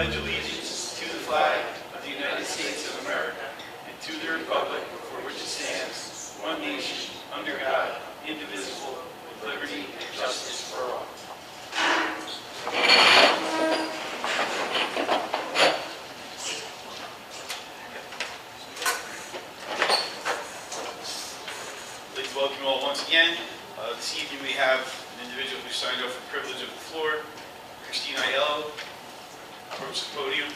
pledge allegiance to the flag of the United States of America and to the republic for which it stands, one nation, under God, indivisible, with liberty and justice for all. I'd like to welcome you all once again. This evening we have an individual who signed off the privilege of the floor, Christine Aiello, approach the podium.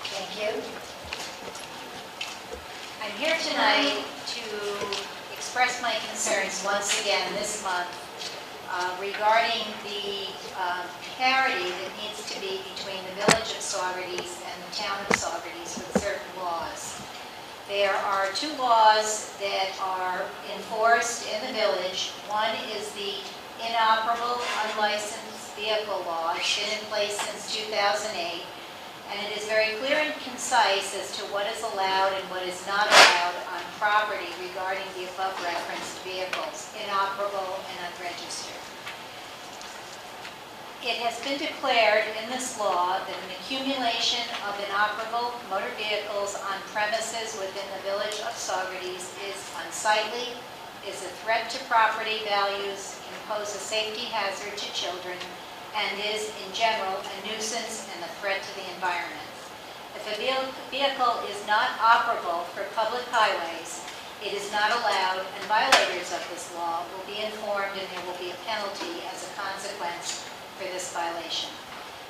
Thank you. I'm here tonight to express my concerns once again this month regarding the parity that needs to be between the village of Saugerties and the town of Saugerties with certain laws. There are two laws that are enforced in the village. One is the Inoperable Unlicensed Vehicle Law. It's been in place since 2008, and it is very clear and concise as to what is allowed and what is not allowed on property regarding the above referenced vehicles, inoperable and unregistered. It has been declared in this law that an accumulation of inoperable motor vehicles on premises within the village of Saugerties is unsightly, is a threat to property values, can pose a safety hazard to children, and is, in general, a nuisance and a threat to the environment. If a vehicle is not operable for public highways, it is not allowed, and violators of this law will be informed and there will be a penalty as a consequence for this violation.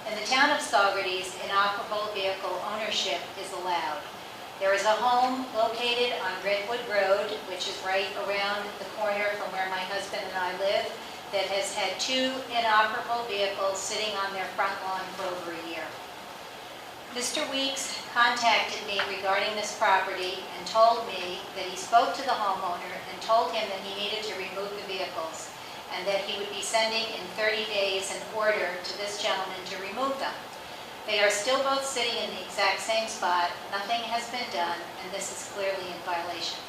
In the town of Saugerties, inoperable vehicle ownership is allowed. There is a home located on Redwood Road, which is right around the corner from where my husband and I live, that has had two inoperable vehicles sitting on their front lawn for over a year. Mr. Weeks contacted me regarding this property and told me that he spoke to the homeowner and told him that he needed to remove the vehicles and that he would be sending in 30 days an order to this gentleman to remove them. They are still both sitting in the exact same spot. Nothing has been done, and this is clearly in violation.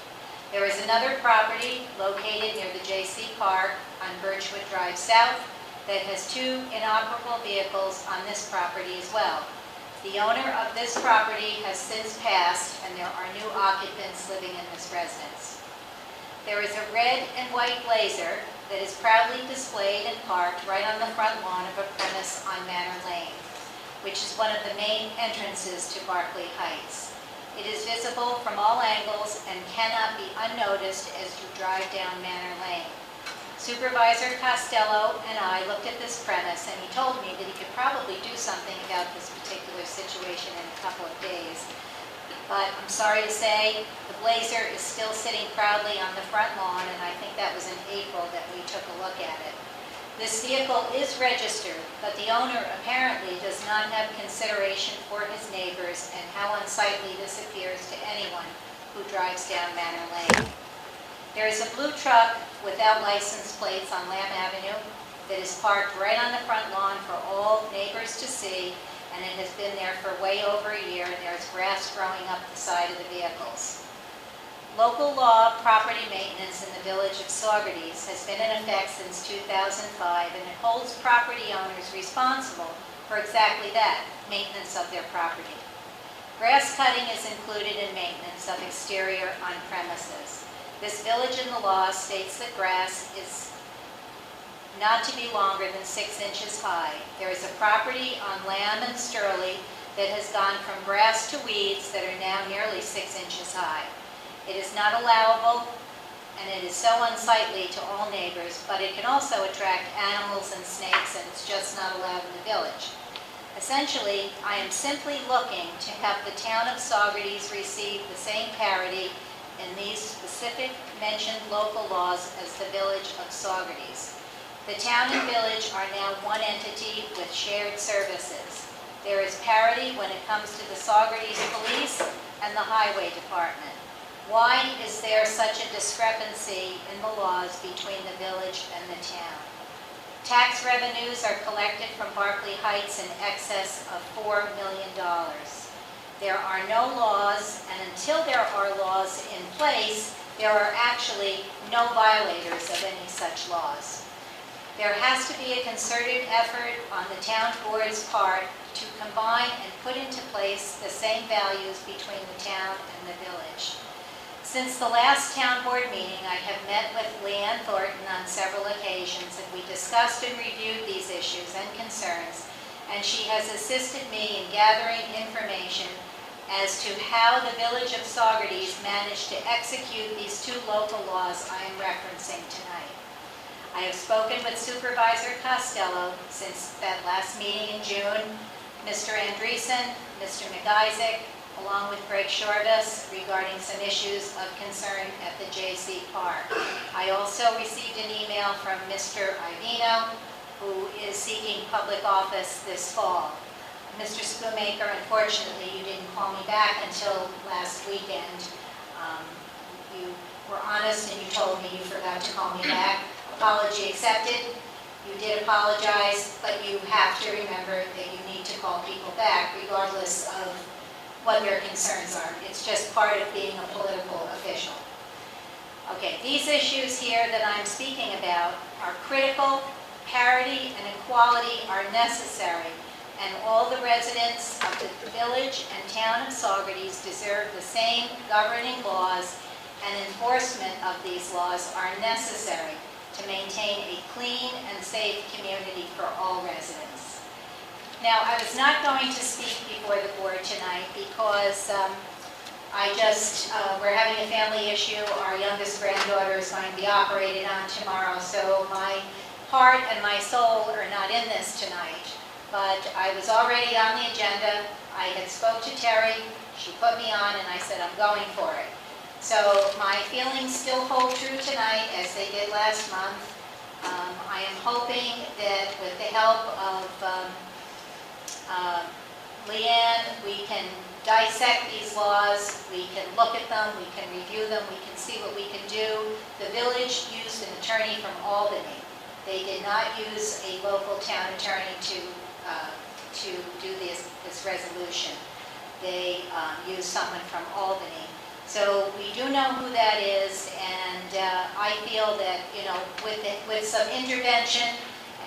There is another property located near the J.C. Park on Birchwood Drive South that has two inoperable vehicles on this property as well. The owner of this property has since passed, and there are new occupants living in this residence. There is a red and white Blazer that is proudly displayed and parked right on the front lawn of a premise on Manor Lane, which is one of the main entrances to Berkeley Heights. It is visible from all angles and cannot be unnoticed as you drive down Manor Lane. Supervisor Costello and I looked at this premise, and he told me that he could probably do something about this particular situation in a couple of days. But I'm sorry to say, the Blazer is still sitting proudly on the front lawn, and I think that was in April that we took a look at it. This vehicle is registered, but the owner apparently does not have consideration for his neighbors and how unsightly this appears to anyone who drives down Manor Lane. There is a blue truck without license plates on Lamb Avenue that is parked right on the front lawn for all neighbors to see, and it has been there for way over a year, and there's grass growing up the side of the vehicles. Local law property maintenance in the village of Saugerties has been in effect since 2005, and it holds property owners responsible for exactly that, maintenance of their property. Grass cutting is included in maintenance of exterior on premises. This village in the law states that grass is not to be longer than 6 inches high. There is a property on Lamb and Sturley that has gone from grass to weeds that are now nearly 6 inches high. It is not allowable, and it is so unsightly to all neighbors, but it can also attract animals and snakes, and it's just not allowed in the village. Essentially, I am simply looking to have the town of Saugerties receive the same parity in these specific mentioned local laws as the village of Saugerties. The town and village are now one entity with shared services. There is parity when it comes to the Saugerties Police and the Highway Department. Why is there such a discrepancy in the laws between the village and the town? Tax revenues are collected from Berkeley Heights in excess of $4 million. There are no laws, and until there are laws in place, there are actually no violators of any such laws. There has to be a concerted effort on the town board's part to combine and put into place the same values between the town and the village. Since the last town board meeting, I have met with Leanne Thornton on several occasions, and we discussed and reviewed these issues and concerns, and she has assisted me in gathering information as to how the village of Saugerties managed to execute these two local laws I am referencing tonight. I have spoken with Supervisor Costello since that last meeting in June, Mr. Andreessen, Mr. McIsaac, along with Greg Shorvis, regarding some issues of concern at the J.C. Park. I also received an email from Mr. Ivino, who is seeking public office this fall. Mr. Spoonmaker, unfortunately, you didn't call me back until last weekend. You were honest and you told me you forgot to call me back. Apology accepted. You did apologize, but you have to remember that you need to call people back regardless of what their concerns are. It's just part of being a political official. Okay, these issues here that I'm speaking about are critical. Parity and equality are necessary, and all the residents of the village and town of Saugerties deserve the same governing laws, and enforcement of these laws are necessary to maintain a clean and safe community for all residents. Now, I was not going to speak before the board tonight because we're having a family issue. Our youngest granddaughter is going to be operated on tomorrow, so my heart and my soul are not in this tonight. But I was already on the agenda. I had spoke to Terry, she put me on, and I said I'm going for it. So my feelings still hold true tonight as they did last month. I am hoping that with the help of Leanne, we can dissect these laws, we can look at them, we can review them, we can see what we can do. The village used an attorney from Albany. They did not use a local town attorney to do this resolution. They used someone from Albany. So we do know who that is, and I feel that, you know, with some intervention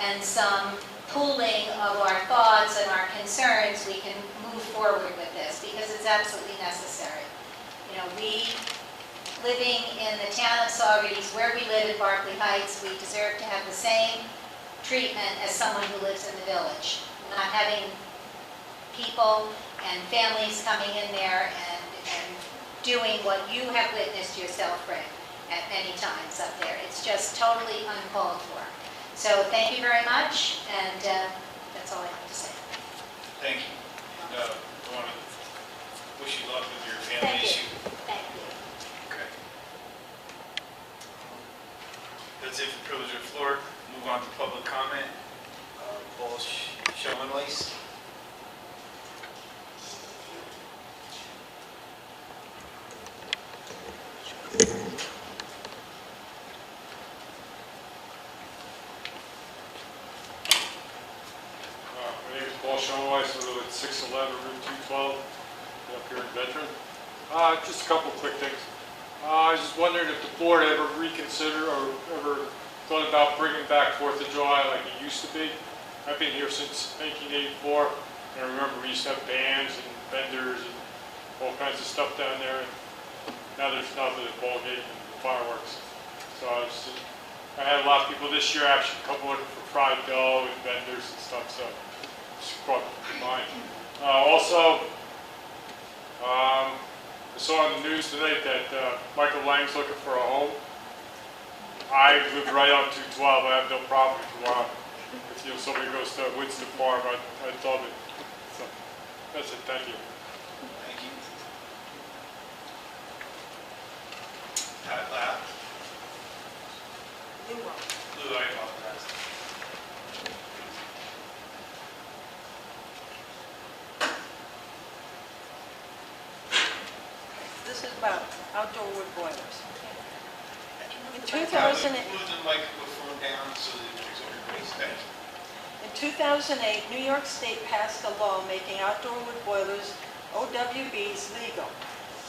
and some pooling of our thoughts and our concerns, we can move forward with this because it's absolutely necessary. You know, we living in the town of Saugerties, where we live in Berkeley Heights, we deserve to have the same treatment as someone who lives in the village. Not having people and families coming in there and doing what you have witnessed yourself, Greg, at many times up there. It's just totally uncalled for. So thank you very much, and that's all I have to say. Thank you. And, I want to wish you luck with your family issue. Thank you. Okay. That's it for privilege of the floor. Move on to public comment. Paul Schoenweiss. My name is Paul Schoenweiss. I live at 611 Route 212 up here in Veteran. Just a couple of quick things. I was just wondering if the board ever reconsidered or ever thought about bringing back 4th of July like it used to be. I've been here since 1984, and I remember we used to have bands and vendors and all kinds of stuff down there. And now there's nothing at ball game and fireworks. So I had a lot of people this year, actually a couple looking for fried dough and vendors and stuff, so just brought to mind. Also, I saw on the news tonight that Michael Lang's looking for a home. I live right on 212. I have no problem if you want. If somebody goes to Winston Farm, I'd love it. So that's it. Thank you. Thank you. Pat Lapp. Lou, I apologize. This is about outdoor wood boilers. In Move 2008, the microphone down so that there's everybody's attention. in 2008, New York State passed a law making outdoor wood boilers, OWBs, legal.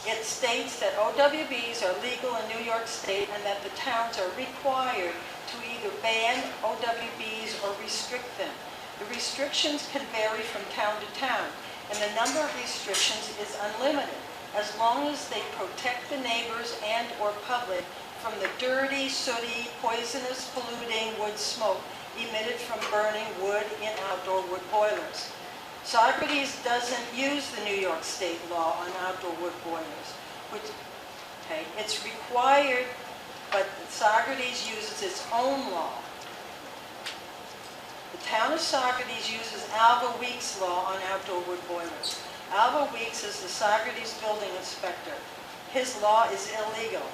It states that OWBs are legal in New York State and that the towns are required to to either ban OWBs or restrict them. The restrictions can vary from town to town, and the number of restrictions is unlimited, as long as they protect the neighbors and/or public from the dirty, sooty, poisonous, polluting wood smoke emitted from burning wood in outdoor wood boilers. Saugerties doesn't use the New York State law on outdoor wood boilers, it's required, but Saugerties uses its own law. The town of Saugerties uses Alva Weeks' law on outdoor wood boilers. Alva Weeks is the Saugerties building inspector. His law is illegal.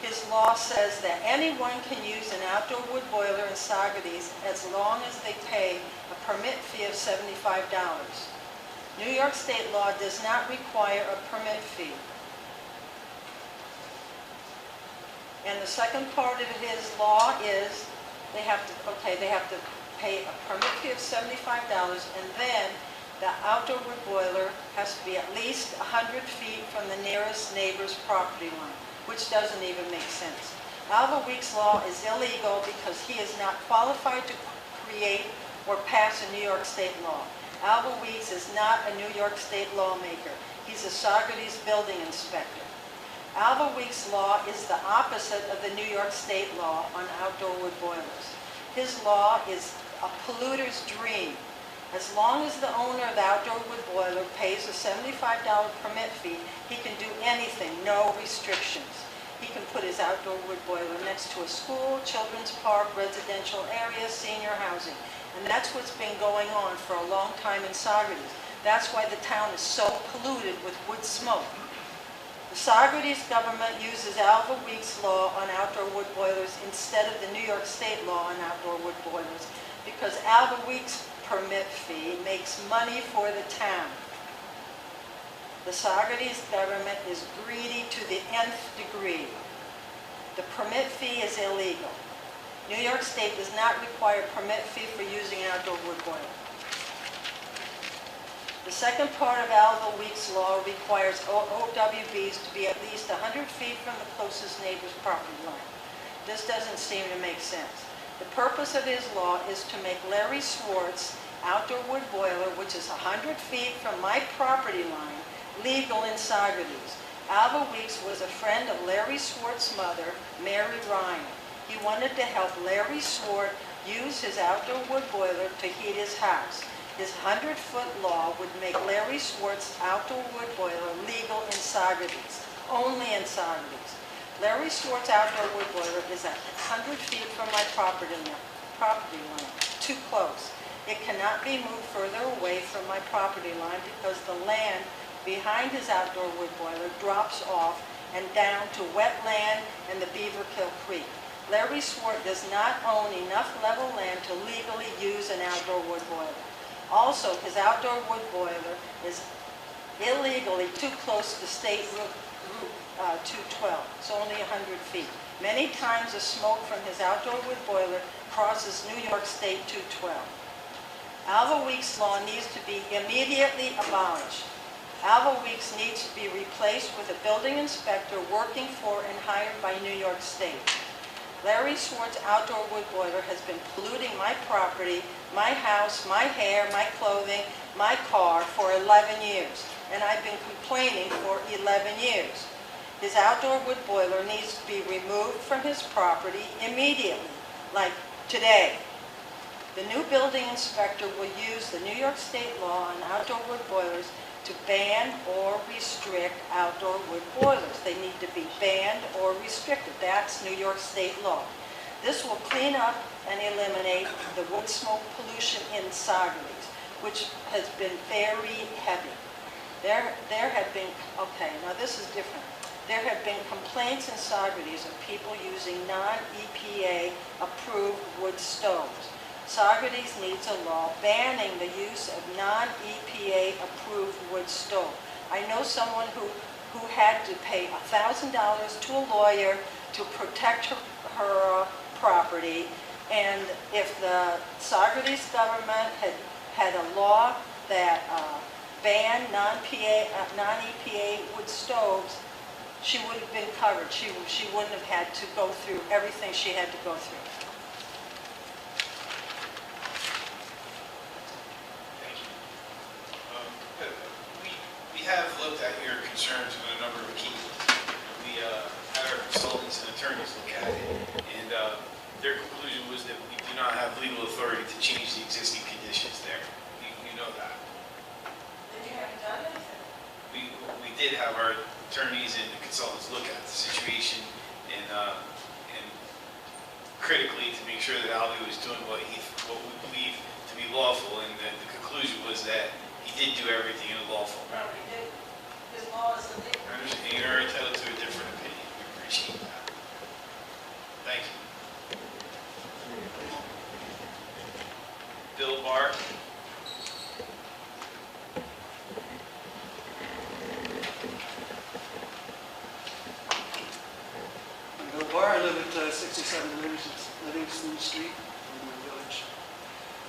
His law says that anyone can use an outdoor wood boiler in Saugerties as long as they pay a permit fee of $75. New York State law does not require a permit fee. And the second part of his law is they have to pay a permit fee of $75, and then the outdoor wood boiler has to be at least 100 feet from the nearest neighbor's property line, which doesn't even make sense. Alva Weeks' law is illegal because he is not qualified to create or pass a New York State law. Alva Weeks is not a New York State lawmaker. He's a Saugerties building inspector. Alva Weeks' law is the opposite of the New York State law on outdoor wood boilers. His law is a polluter's dream. As long as the owner of the outdoor wood boiler pays a $75 permit fee, he can do anything, no restrictions. He can put his outdoor wood boiler next to a school, children's park, residential area, senior housing. And that's what's been going on for a long time in Saugerties. That's why the town is so polluted with wood smoke. The Saugerties government uses Alva Weeks' law on outdoor wood boilers instead of the New York State law on outdoor wood boilers because Alva Weeks' permit fee makes money for the town. The Saugerties government is greedy to the nth degree. The permit fee is illegal. New York State does not require a permit fee for using an outdoor wood boiler. The second part of Alva Weeks' law requires OWBs to be at least 100 feet from the closest neighbor's property line. This doesn't seem to make sense. The purpose of his law is to make Larry Swartz' outdoor wood boiler, which is 100 feet from my property line, legal in Saugerties. Alva Weeks was a friend of Larry Swartz' mother, Mary Ryan. He wanted to help Larry Swartz use his outdoor wood boiler to heat his house. His 100-foot law would make Larry Swartz' outdoor wood boiler legal in Saugerties, only in Saugerties. Larry Swartz' outdoor wood boiler is at 100 feet from my property line, too close. It cannot be moved further away from my property line because the land behind his outdoor wood boiler drops off and down to wetland and the Beaverkill Creek. Larry Swartz does not own enough level land to legally use an outdoor wood boiler. Also, his outdoor wood boiler is illegally too close to State Route 212. It's only 100 feet. Many times the smoke from his outdoor wood boiler crosses New York State 212. Alva Weeks' law needs to be immediately abolished. Alva Weeks needs to be replaced with a building inspector working for and hired by New York State. Larry Swartz' outdoor wood boiler has been polluting my property, my house, my hair, my clothing, my car for 11 years, and I've been complaining for 11 years. His outdoor wood boiler needs to be removed from his property immediately, like today. The new building inspector will use the New York State law on outdoor wood boilers to ban or restrict outdoor wood boilers. They need to be banned or restricted. That's New York State law. This will clean up and eliminate the wood smoke pollution in Saugerties, which has been very heavy. There have been, now this is different. There have been complaints in Saugerties of people using non-EPA approved wood stoves. Saugerties needs a law banning the use of non-EPA approved wood stove. I know someone who had to pay $1,000 to a lawyer to protect her property, and if the Saugerties government had a law that banned non-EPA wood stoves, she would have been covered. She wouldn't have had to go through everything she had to go through. consultants and attorneys look at it, and their conclusion was that we do not have legal authority to change the existing conditions there. You know that. Then you haven't done anything. We did have our attorneys and the consultants look at the situation and critically to make sure that Albie was doing what we believe to be lawful, and the conclusion was that he did do everything in a lawful No, manner. he did. His law is illegal. I understand you're entitled to a different opinion. We appreciate that. Thank you. Bill Barr. I'm Bill Barr. I live at 67 Livingston Street in the village.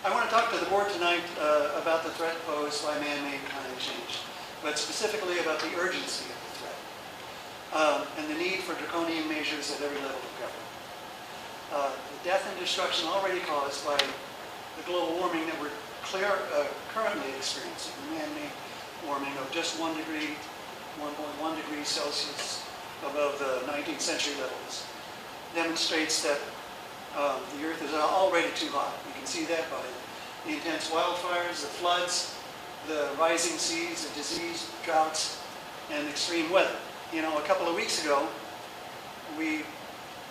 I want to talk to the board tonight about the threat posed by man-made climate change, but specifically about the urgency of the threat and the need for draconian measures at every level of government. The death and destruction already caused by the global warming that we're currently experiencing, man-made warming of just 1 degree, 1.1 degrees Celsius above the 19th century levels, demonstrates that the earth is already too hot. You can see that by the intense wildfires, the floods, the rising seas, the disease, droughts, and extreme weather. You know, a couple of weeks ago, we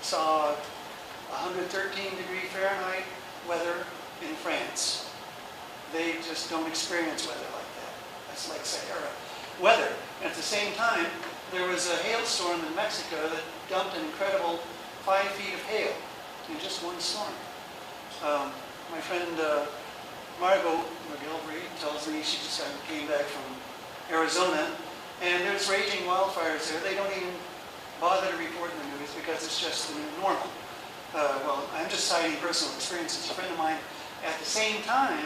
saw 113 degree Fahrenheit weather in France. They just don't experience weather like that. That's like Sahara weather. At the same time, there was a hailstorm in Mexico that dumped an incredible 5 feet of hail in just one storm. My friend Margot McGilvery tells me she just came back from Arizona, and there's raging wildfires there. They don't even bother to report in the news because it's just the new normal. Well, I'm just citing personal experiences. A friend of mine at the same time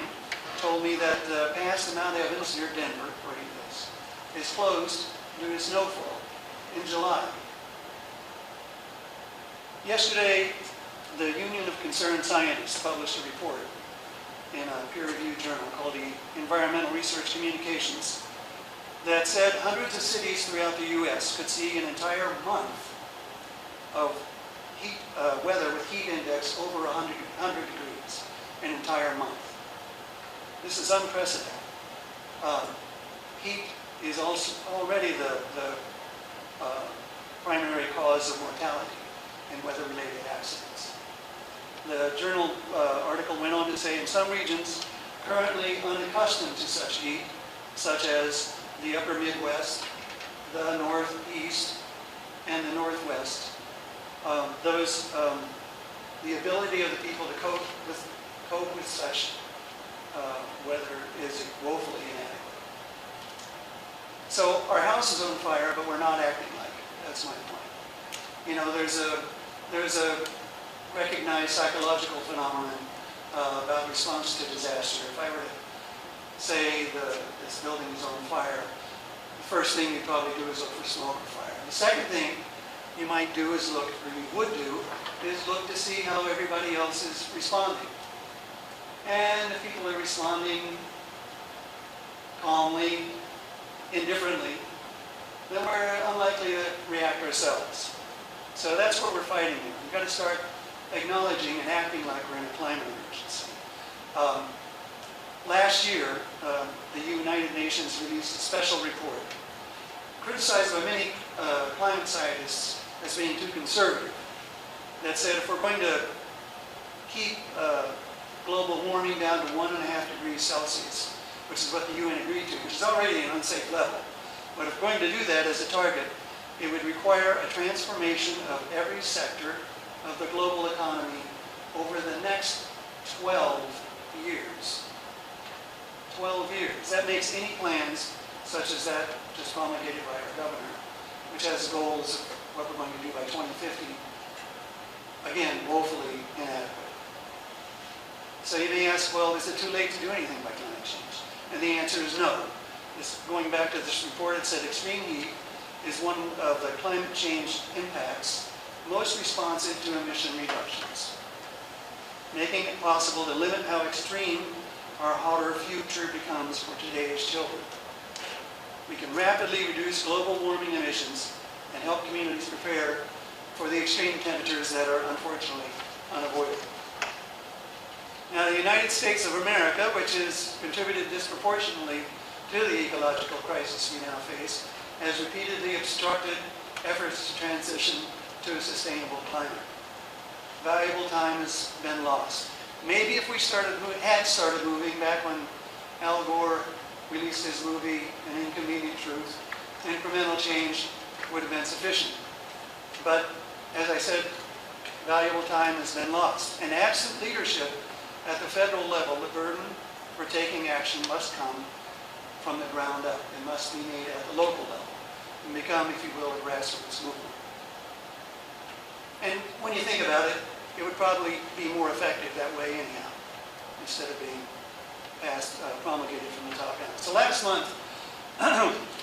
told me that past the Mount Evans near Denver, where he lives, is closed due to snowfall in July. Yesterday, the Union of Concerned Scientists published a report in a peer-reviewed journal called the Environmental Research Communications that said hundreds of cities throughout the U.S. could see an entire month of heat, weather with heat index over 100 degrees, an entire month. This is unprecedented. Heat is also already the primary cause of mortality in weather-related accidents. The journal article went on to say in some regions currently unaccustomed to such heat, such as the upper Midwest, the Northeast, and the Northwest, the ability of the people to cope with such weather is woefully inadequate. So our house is on fire, but we're not acting like it. That's my point. You know, there's a recognized psychological phenomenon about response to disaster. If I were to say this building is on fire, the first thing you'd probably do is look for smoke or fire. The second thing you might do is look, or you would do, is look to see how everybody else is responding. And if people are responding calmly, indifferently, then we're unlikely to react ourselves. So that's what we're fighting here. We've got to start acknowledging and acting like we're in a climate emergency. Last year, the United Nations released a special report criticized by many climate scientists as being too conservative, that said if we're going to keep global warming down to 1.5 degrees Celsius, which is what the UN agreed to, which is already an unsafe level, but if we're going to do that as a target, it would require a transformation of every sector of the global economy over the next 12 years. 12 years. That makes any plans such as that just promulgated by our governor, which has goals of what we're going to do by 2050, again, woefully inadequate. So you may ask, well, is it too late to do anything by climate change? And the answer is no. Going back to this report, it said extreme heat is one of the climate change impacts most responsive to emission reductions, making it possible to limit how extreme our hotter future becomes for today's children. We can rapidly reduce global warming emissions and help communities prepare for the extreme temperatures that are unfortunately unavoidable. Now, the United States of America, which has contributed disproportionately to the ecological crisis we now face, has repeatedly obstructed efforts to transition to a sustainable climate. Valuable time has been lost. Maybe if we had started moving back when Al Gore released his movie, An Inconvenient Truth, incremental change would have been sufficient. But, as I said, valuable time has been lost. And absent leadership at the federal level, the burden for taking action must come from the ground up. It must be made at the local level and become, if you will, a grassroots movement. And when you think about it, it would probably be more effective that way anyhow, instead of being promulgated from the top down. So last month,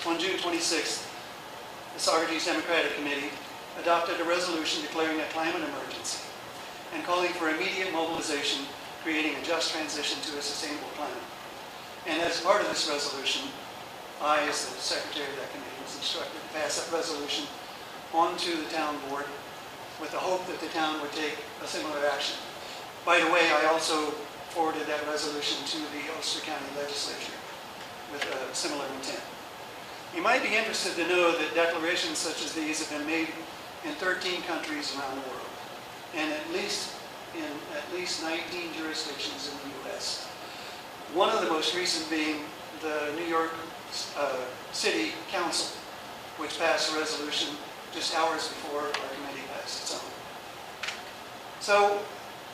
on June 26th, the Saugerties Democratic Committee adopted a resolution declaring a climate emergency and calling for immediate mobilization, creating a just transition to a sustainable climate. And as part of this resolution, I, as the secretary of that committee, was instructed to pass that resolution on to the town board with the hope that the town would take a similar action. By the way, I also forwarded that resolution to the Ulster County Legislature with a similar intent. You might be interested to know that declarations such as these have been made in 13 countries around the world, and in at least 19 jurisdictions in the U.S. One of the most recent being the New York City Council, which passed a resolution just hours before our committee passed its own. So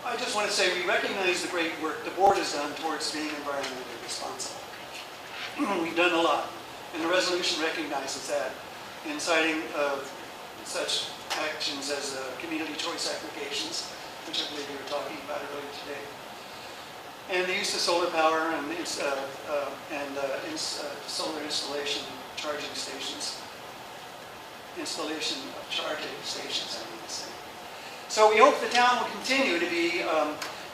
I just want to say we recognize the great work the board has done towards being environmentally responsible. We've done a lot, and the resolution recognizes that in citing such actions as community choice aggregations, which I believe we were talking about earlier today, and the use of solar power and solar installation charging stations. Installation of charging stations, I mean to say. So we hope the town will continue to be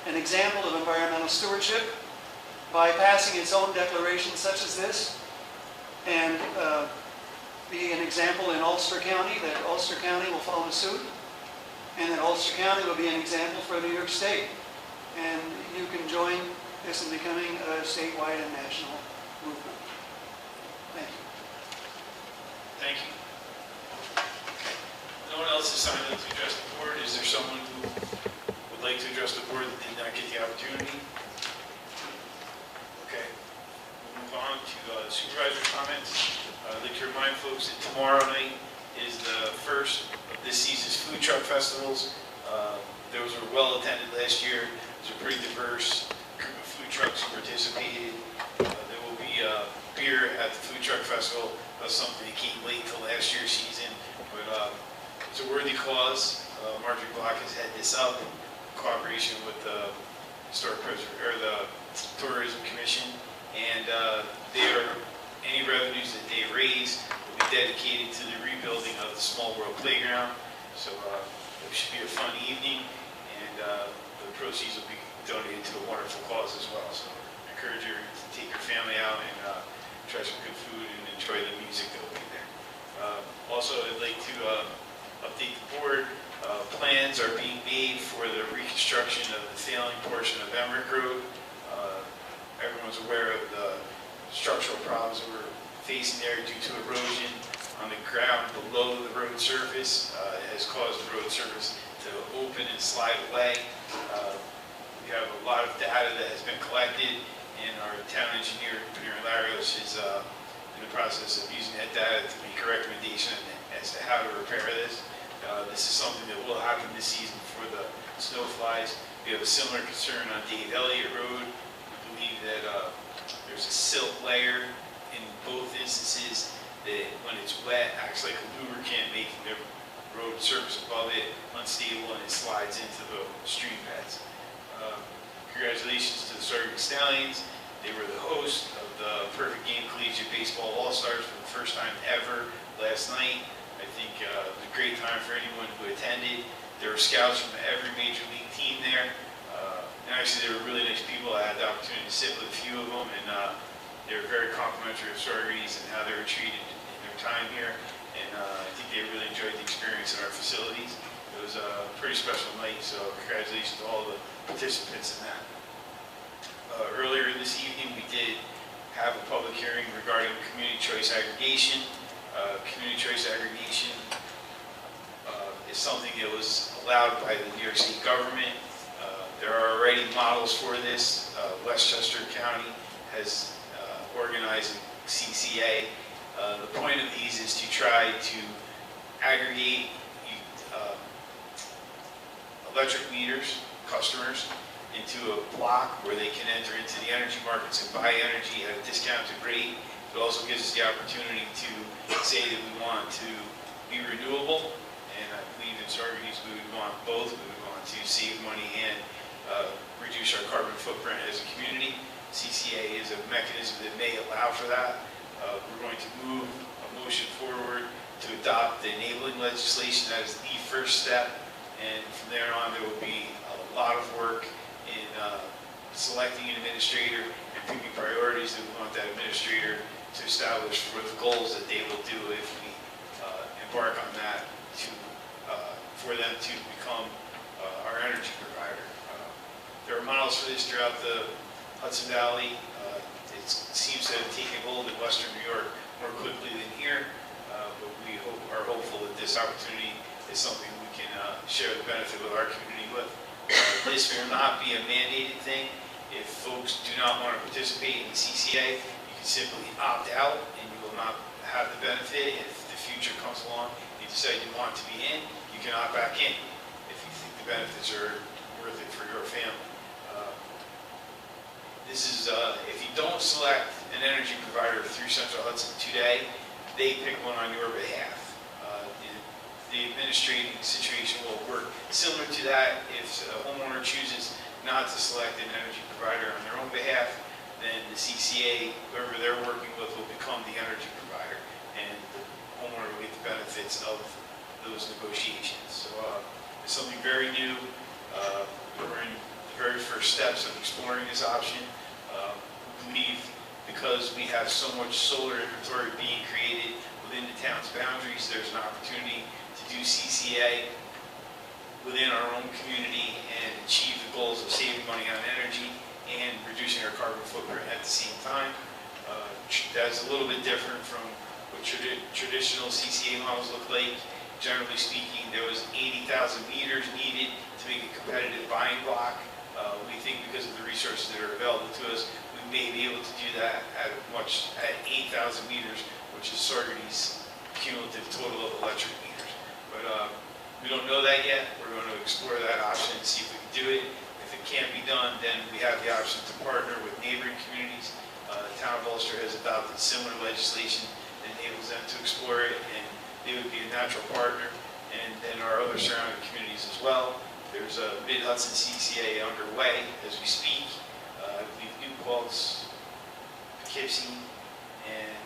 an example of environmental stewardship by passing its own declaration such as this, and be an example in Ulster County, that Ulster County will follow suit, and that Ulster County will be an example for New York State. And you can join this in becoming a statewide and national movement. Thank you. Thank you. No one else is signed up to address the board. Is there someone who would like to address the board that did not get the opportunity? Okay. We'll move on to supervisor comments. I'd like to remind folks that tomorrow night is the first of this season's food truck festivals. Those were well attended last year. It was a pretty diverse group of food trucks who participated. There will be beer at the food truck festival. That's something that came late to last year's season, but it's a worthy cause. Marjorie Block has had this up in cooperation with the the Tourism Commission, and any revenues that they raise will be dedicated to the rebuilding of the Small World Playground. So it should be a fun evening, and the proceeds will be donated to a wonderful cause as well. So I encourage you to take your family out and try some good food and enjoy the music that will be there. Also, I'd like to update the board. Plans are being made for the reconstruction of the failing portion of Emmerich Road. Everyone's aware of the structural problems that we're facing there due to erosion on the ground below the road surface. It has caused the road surface to open and slide away. We have a lot of data that has been collected, and our town engineer, Peter Larios, is in the process of using that data to make a recommendation as to how to repair this. This is something that will happen this season for the snow flies. We have a similar concern on Dave Elliott Road. We believe that there's a silt layer in both instances that, when it's wet, acts like a lubricant, making the road surface above it unstable, and it slides into the stream beds. Congratulations to the Saugerties Stallions. They were the host of the Perfect Game Collegiate Baseball All-Stars for the first time ever last night. I think it was a great time for anyone who attended. There were scouts from every major league team there. And actually, they were really nice people. I had the opportunity to sit with a few of them, and they were very complimentary of Saugerties and how they were treated in their time here. And I think they really enjoyed the experience in our facilities. was a pretty special night, so congratulations to all the participants in that. Earlier this evening, we did have a public hearing regarding community choice aggregation. Community choice aggregation is something that was allowed by the New York State government. There are already models for this. Westchester County has organized a CCA. The point of these is to try to aggregate electric meters, customers, into a block where they can enter into the energy markets and buy energy at a discounted rate. It also gives us the opportunity to say that we want to be renewable, and I believe in Saugerties we would want both. We would want to save money and reduce our carbon footprint as a community. CCA is a mechanism that may allow for that. We're going to move a motion forward to adopt the enabling legislation. That is the first step, and from there on there will be a lot of work in selecting an administrator and picking priorities that we want that administrator to establish for the goals that they will do if we embark on that for them to become our energy provider. There are models for this throughout the Hudson Valley. It seems to have taken hold in Western New York more quickly than here, but we are hopeful that this opportunity is something we can share the benefit with our community with. This will not be a mandated thing. If folks do not want to participate in the CCA, you can simply opt out and you will not have the benefit. If the future comes along, you decide you want to be in, you can opt back in if you think the benefits are worth it for your family. This is, if you don't select an energy provider through Central Hudson today, they pick one on your behalf. The administrating situation will work similar to that. If a homeowner chooses not to select an energy provider on their own behalf, then the CCA, whoever they're working with, will become the energy provider, and the homeowner will get the benefits of those negotiations. So it's something very new. We're in the very first steps of exploring this option. We believe because we have so much solar inventory being created within the town's boundaries, there's an opportunity to do CCA within our own community and achieve the goals of saving money on energy and reducing our carbon footprint at the same time. That's a little bit different from what traditional CCA models look like. Generally speaking, there was 80,000 meters needed to make a competitive buying block. We think because of the resources that are available to us, we may be able to do that at 8,000 meters, which is Saugerties' cumulative total of electric meters. But we don't know that yet. We're going to explore that option and see if we can do it. If it can't be done, then we have the option to partner with neighboring communities. The town of Ulster has adopted similar legislation that enables them to explore it, and they would be a natural partner, and then our other surrounding communities as well. There's a Mid-Hudson CCA underway as we speak. I believe New Paltz, Poughkeepsie, and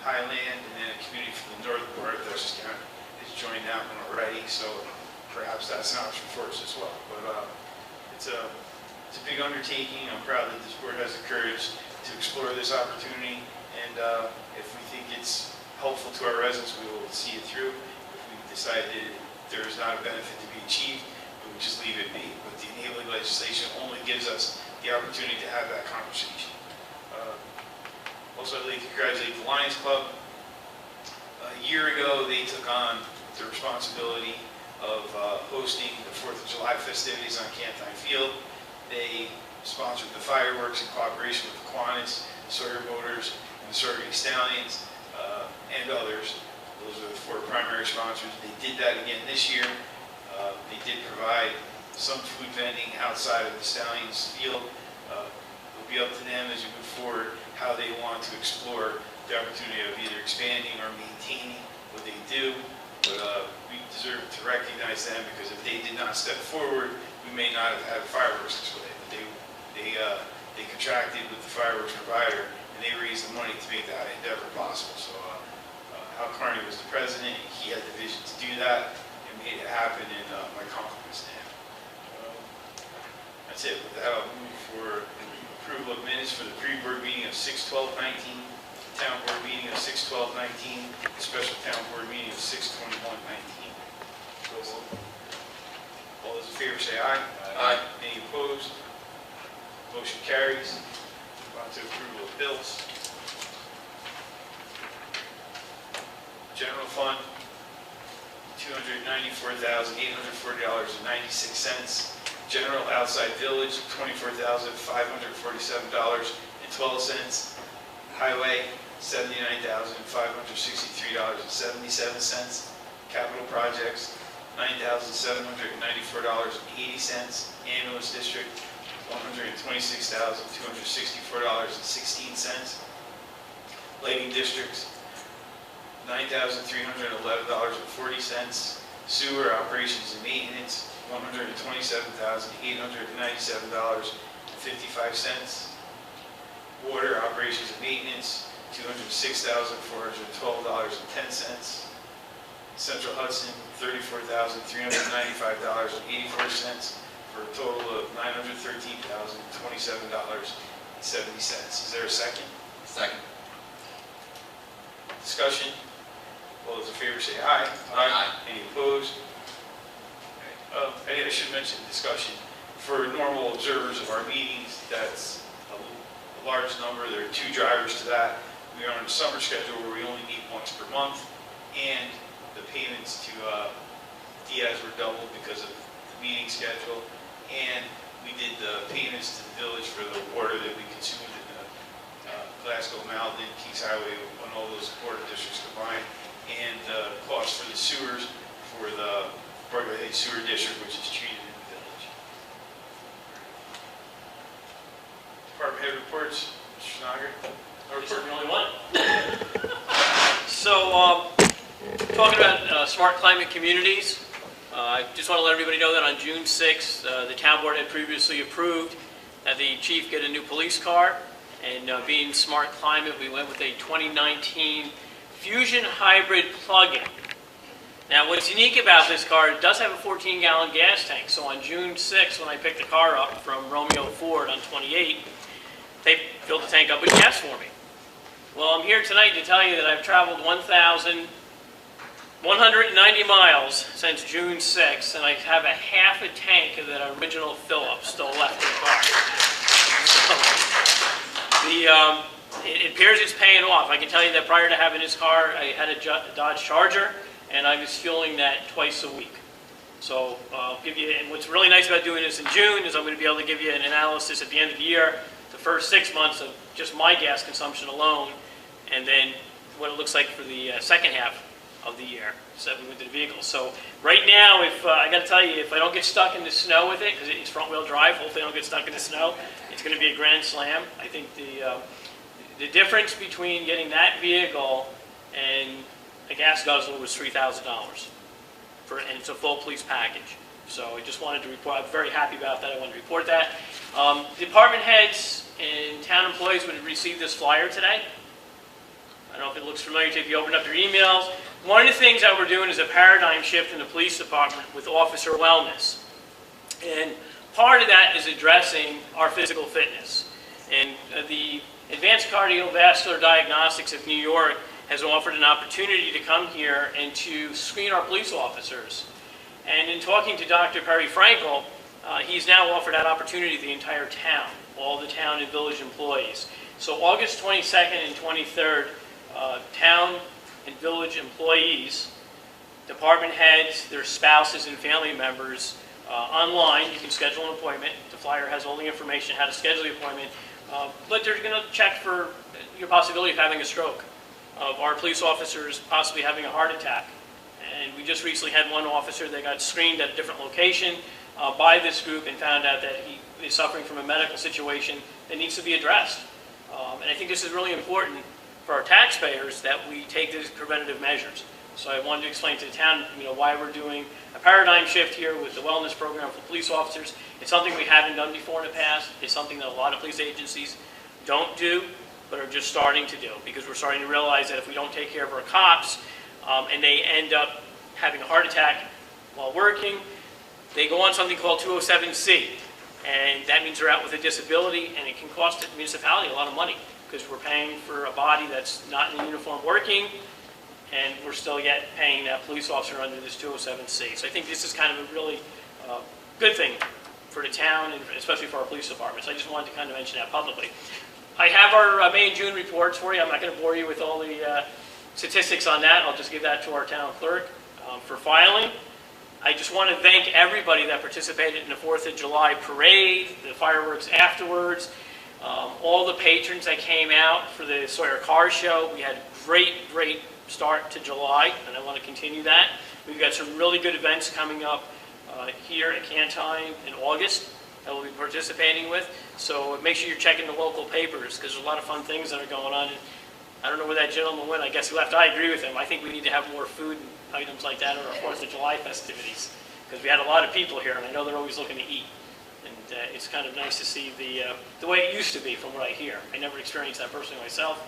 Highland, and then a community from the northern part of Dutchess County has joined that one already, so perhaps that's an option for us as well. But it's a big undertaking. I'm proud that this board has the courage to explore this opportunity, and if we think it's helpful to our residents, we will see it through. If we decide that there is not a benefit to be achieved, we would just leave it be. But the enabling legislation only gives us the opportunity to have that conversation. Also, I'd like to congratulate the Lions Club. A year ago, they took on the responsibility of hosting the 4th of July festivities on Cantine Field. They sponsored the fireworks in cooperation with the Kiwanis, the Sawyer Motors, and the Saugerties Stallions, and others. Those are the 4 primary sponsors. They did that again this year. They did provide some food vending outside of the Stallions field. It'll be up to them as we move forward how they want to explore the opportunity of either expanding or maintaining what they do. But we deserve to recognize them, because if they did not step forward, we may not have had fireworks display. But they contracted with the fireworks provider, and they raised the money to make that endeavor possible. So Al Carney was the president. He had the vision to do that and made it happen, and my compliments to him. That's it. With that, I'll move for approval of minutes for the pre-board meeting of 6/12/19, town board meeting of 6/12/19, the special town board meeting of 6/21/19. $294,840.96. General outside village, $24,547.12. Highway, $79,563.77. Capital projects, $9,794.80. Ambulance district, $126,264.16. Lighting districts, $9,311.40. Sewer operations and maintenance, $127,897.55. Water operations and maintenance, $206,412.10. Central Hudson, $34,395.84, for a total of $913,027.70. Is there a second? Second. Discussion? All those in favor say aye. Aye. Any opposed? I should mention discussion. For normal observers of our meetings, that's a large number. There are 2 drivers to that. We are on a summer schedule where we only meet once per month, and the payments to Diaz were doubled because of the meeting schedule, and we did the payments to the village for the water that we consumed in the Glasgow, Malden, Kings Highway, on all those water districts combined, and costs for the sewers for the Broadway Heights Sewer District, which is treated in the village. Department head reports, Mr. Schneider. Is the only one? So, talking about smart climate communities, I just want to let everybody know that on June 6th, the town board had previously approved that the chief get a new police car. And being smart climate, we went with a 2019 Fusion Hybrid plug-in. Now, what's unique about this car, it does have a 14-gallon gas tank. So on June 6th, when I picked the car up from Romeo Ford on 28, they filled the tank up with gas for me. Well, I'm here tonight to tell you that I've traveled 1,190 miles since June 6th, and I have a half a tank of that original fill-up still left in the car. So, it appears it's paying off. I can tell you that prior to having this car, I had a Dodge Charger, and I was fueling that twice a week. So I'll give you, and what's really nice about doing this in June is I'm going to be able to give you an analysis at the end of the year, the first 6 months of just my gas consumption alone, and then what it looks like for the second half of the year, so we went to the vehicle. So right now, if I got to tell you, if I don't get stuck in the snow with it, because it's front-wheel drive, hopefully I don't get stuck in the snow, it's going to be a grand slam. I think the difference between getting that vehicle and a gas guzzler was $3,000, and it's a full police package. So I just wanted to report. I'm very happy about that. I wanted to report that. Department heads and town employees would have received this flyer today. I don't know if it looks familiar to you if you opened up your emails. One of the things that we're doing is a paradigm shift in the police department with officer wellness. And part of that is addressing our physical fitness. And the Advanced Cardiovascular Diagnostics of New York has offered an opportunity to come here and to screen our police officers. And in talking to Dr. Perry Frankel, he's now offered that opportunity to the entire town, all the town and village employees. So August 22nd and 23rd, town and village employees, department heads, their spouses and family members, online, you can schedule an appointment. The flyer has all the information how to schedule the appointment. But they're going to check for your possibility of having a stroke, of our police officers possibly having a heart attack. And we just recently had one officer that got screened at a different location by this group and found out that he is suffering from a medical situation that needs to be addressed. And I think this is really important for our taxpayers that we take these preventative measures. So I wanted to explain to the town, why we're doing a paradigm shift here with the wellness program for police officers. It's something we haven't done before in the past. It's something that a lot of police agencies don't do, but are just starting to do, because we're starting to realize that if we don't take care of our cops and they end up having a heart attack while working, they go on something called 207C. And that means they're out with a disability, and it can cost the municipality a lot of money, because we're paying for a body that's not in the uniform working, and we're still yet paying that police officer under this 207C. So I think this is kind of a really good thing for the town, and especially for our police department. So I just wanted to kind of mention that publicly. I have our May and June reports for you. I'm not going to bore you with all the statistics on that. I'll just give that to our town clerk. for filing. I just want to thank everybody that participated in the 4th of July parade, the fireworks afterwards, all the patrons that came out for the Sawyer Car Show. We had a great start to July, and I want to continue that. We've got some really good events coming up here at Cantine in August that we'll be participating with. So make sure you're checking the local papers, because there's a lot of fun things that are going on. And I don't know where that gentleman went. I guess he left. I agree with him. I think we need to have more food items like that at our 4th of July festivities, because we had a lot of people here, and I know they're always looking to eat. And it's kind of nice to see the way it used to be from what I hear. I never experienced that personally myself.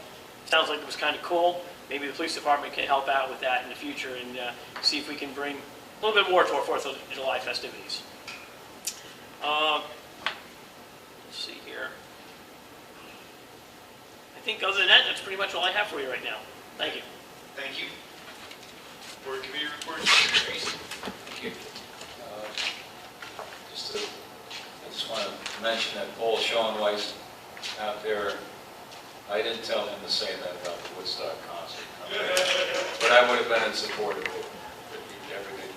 Sounds like it was kind of cool. Maybe the police department can help out with that in the future and see if we can bring a little bit more to our 4th of July festivities. Let's see here. I think other than that, that's pretty much all I have for you right now. Thank you. Thank you. Board committee reports, Mr. Reece. Thank you. I just want to mention that Paul Schoenweiss out there, I didn't tell him to say that about the Woodstock concert, but I would have been in support of it if he ever did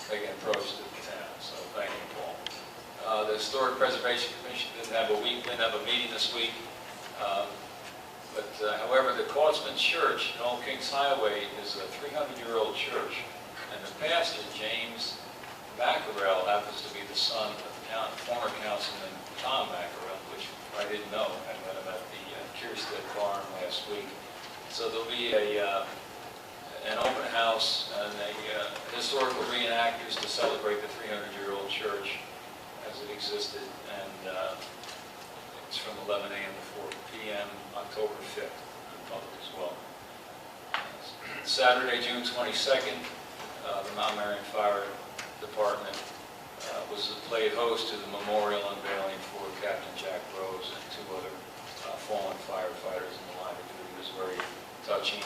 take an approach to the town. So thank you, Paul. The Historic Preservation Commission didn't have a meeting this week. However, the Cosman Church in Old Kings Highway is a 300-year-old church, and the pastor, James Mackerel, happens to be the son of former councilman Tom Mackerel, which I didn't know. I met him at the Kierstead Barn last week. So there'll be an open house and a historical reenactors to celebrate the 300-year-old church as it existed, and it's from 11 a.m. to 4 p.m. October 5th, public as well. Saturday, June 22nd, the Mount Marion Fire Department played host to the memorial unveiling for Captain Jack Rose and 2 other fallen firefighters in the line of duty. It was a very touching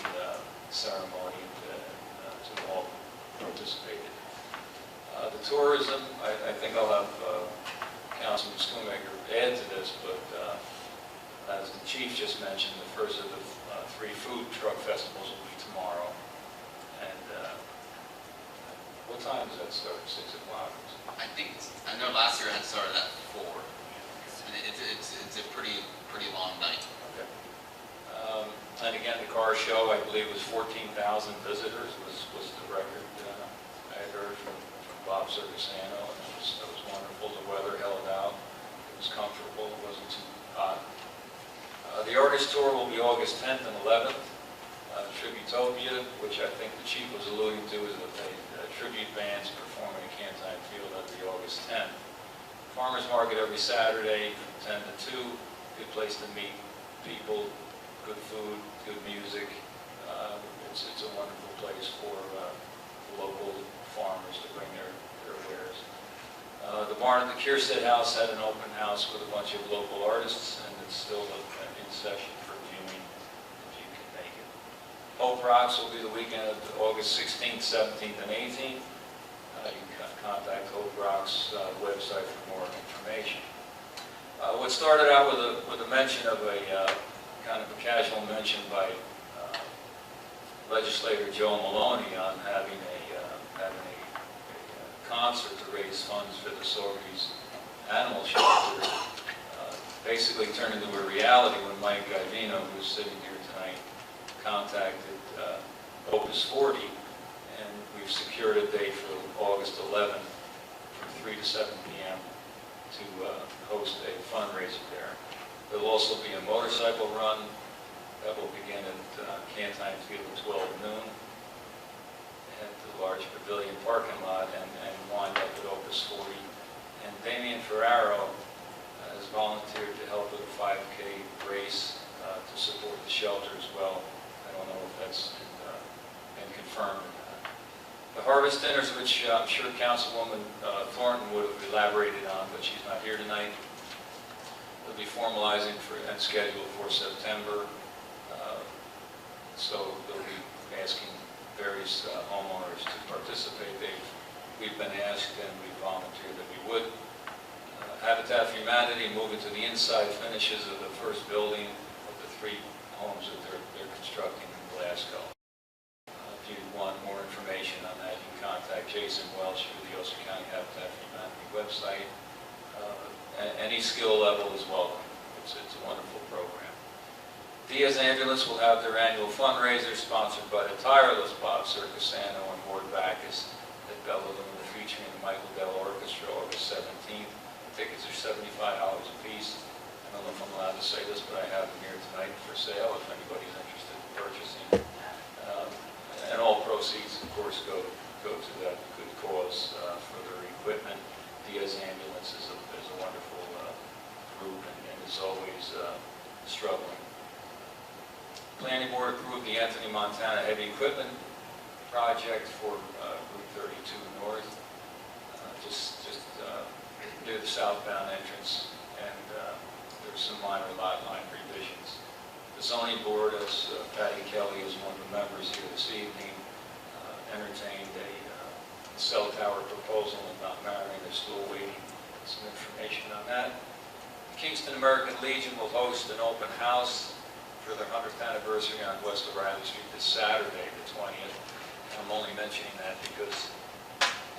ceremony to all who participated. The tourism, I think I'll have Councilman Schoonmaker add to this, but as the chief just mentioned, the first of the 3 food truck festivals will be tomorrow. And what time does that start? 6 o'clock? I know last year it had started at 4. It's a pretty long night. Okay. And again, the car show, I believe, was 14,000 visitors, was the record I had heard from Bob Circusano, and it was wonderful. The weather held out. It was comfortable. It wasn't too hot. The artist tour will be August 10th and 11th. Tributopia, which I think the chief was alluding to, is that they tribute bands performing at Cantine Field. That'll be August 10th. Farmers Market every Saturday from 10 to 2. Good place to meet people, good food, good music. It's a wonderful place for local farmers to bring their wares. The barn at the Kierstead House had an open house with a bunch of local artists, and it's still in session for viewing if you can make it. Hope Rocks will be the weekend of August 16th, 17th, and 18th. You can contact Hope Rocks website for more information. What started out with a mention of a kind of a casual mention by legislator Joe Maloney on having a concert to raise funds for the Saugerties animal shelter basically turned into a reality when Mike Gavino, who's sitting here tonight, contacted Opus 40, and we've secured a date for August 11th from 3 to 7 p.m. to host a fundraiser there. There'll also be a motorcycle run that will begin at Cantine Field at 12 noon at the large pavilion parking lot and wind up at Opus 40. And Damian Ferraro has volunteered to help with a 5K race to support the shelter as well. I don't know if that's been confirmed or not. The harvest dinners, which I'm sure Councilwoman Thornton would have elaborated on, but she's not here tonight, will be formalizing and scheduled for September. So they'll be asking various homeowners to participate. We've been asked and we volunteered that we would. Habitat for Humanity moving to the inside finishes of the first building of the 3 homes that they're constructing in Glasgow. If you want more information on that, Jason Welch through the Ulster County Habitat for Humanity website. Any skill level is welcome. It's a wonderful program. Diaz Ambulance will have their annual fundraiser sponsored by the tireless Bob Circusano and Ward Backus at Bella Luna, featuring the Michael Dell Orchestra August 17th. Tickets are $75 a piece. I don't know if I'm allowed to say this, but I have them here tonight for sale if anybody's interested in purchasing. And all proceeds, of course, go to that good cause for their equipment. Diaz Ambulance is a wonderful group and is always struggling. Planning Board approved the Anthony Montana Heavy Equipment Project for Route 32 North, just near the southbound entrance, and there's some minor lot line revisions. The Zoning Board, as Patty Kelly is one of the members here this evening, entertained a cell tower proposal in Mount Marion. They're still waiting some information on that. Kingston American Legion will host an open house for their 100th anniversary on West O'Reilly Street this Saturday, the 20th. I'm only mentioning that because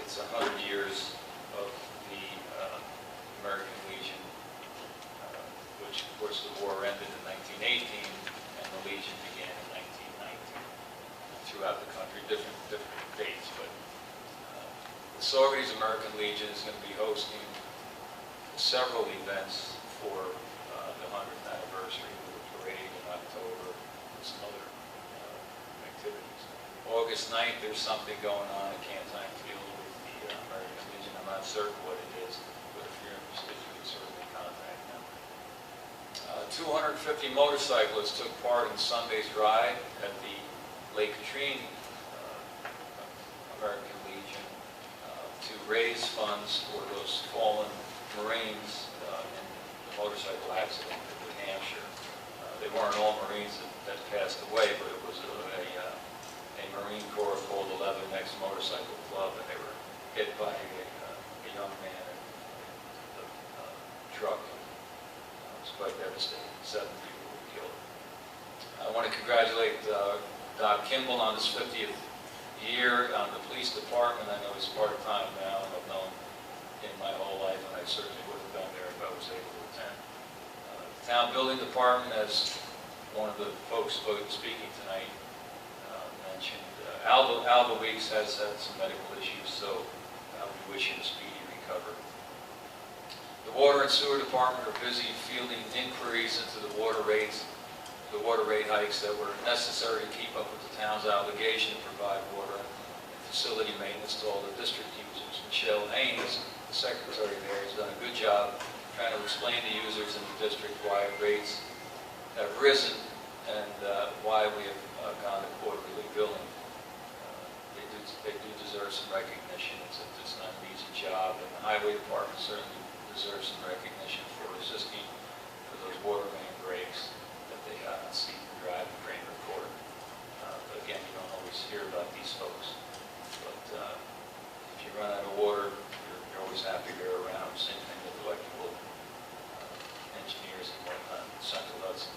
it's 100 years of the American Legion, which of course the war ended in 1918 and the Legion began in 1919 throughout the country, different dates, but the Saugerties American Legion is going to be hosting several events for the 100th anniversary, with a parade in October and some other activities. August 9th, there's something going on at Cantine Field with the American Legion. I'm not certain what it is, but if you're interested, you can certainly contact them. 250 motorcyclists took part in Sunday's ride at the Lake Katrine American Legion to raise funds for those fallen Marines in the motorcycle accident in New Hampshire. They weren't all Marines that passed away, but it was a Marine Corps called the Leathernecks Motorcycle Club, and they were hit by a young man in the truck. It was quite devastating. 7 people were killed. I want to congratulate Doc Kimball on his 50th year on the police department. I know he's part-time now, and I've known him my whole life, and I certainly would have been there if I was able to attend. The town building department, as one of the folks speaking tonight mentioned, Alba Weeks has had some medical issues, so we wish him a speedy recovery. The water and sewer department are busy fielding inquiries into the water rate hikes that were necessary to keep up with the town's obligation to provide water and facility maintenance to all the district users. Michelle Haynes, the secretary there, has done a good job trying to explain to users in the district why rates have risen and why we have gone to quarterly billing. They do deserve some recognition. It's not an easy job, and the highway department certainly deserves some recognition for resisting for those water main breaks that they see Drive and Kramer Court. But again, you don't always hear about these folks. But if you run out of water, you're always happy they're around. Same thing with electrical engineers and whatnot in Central Hudson.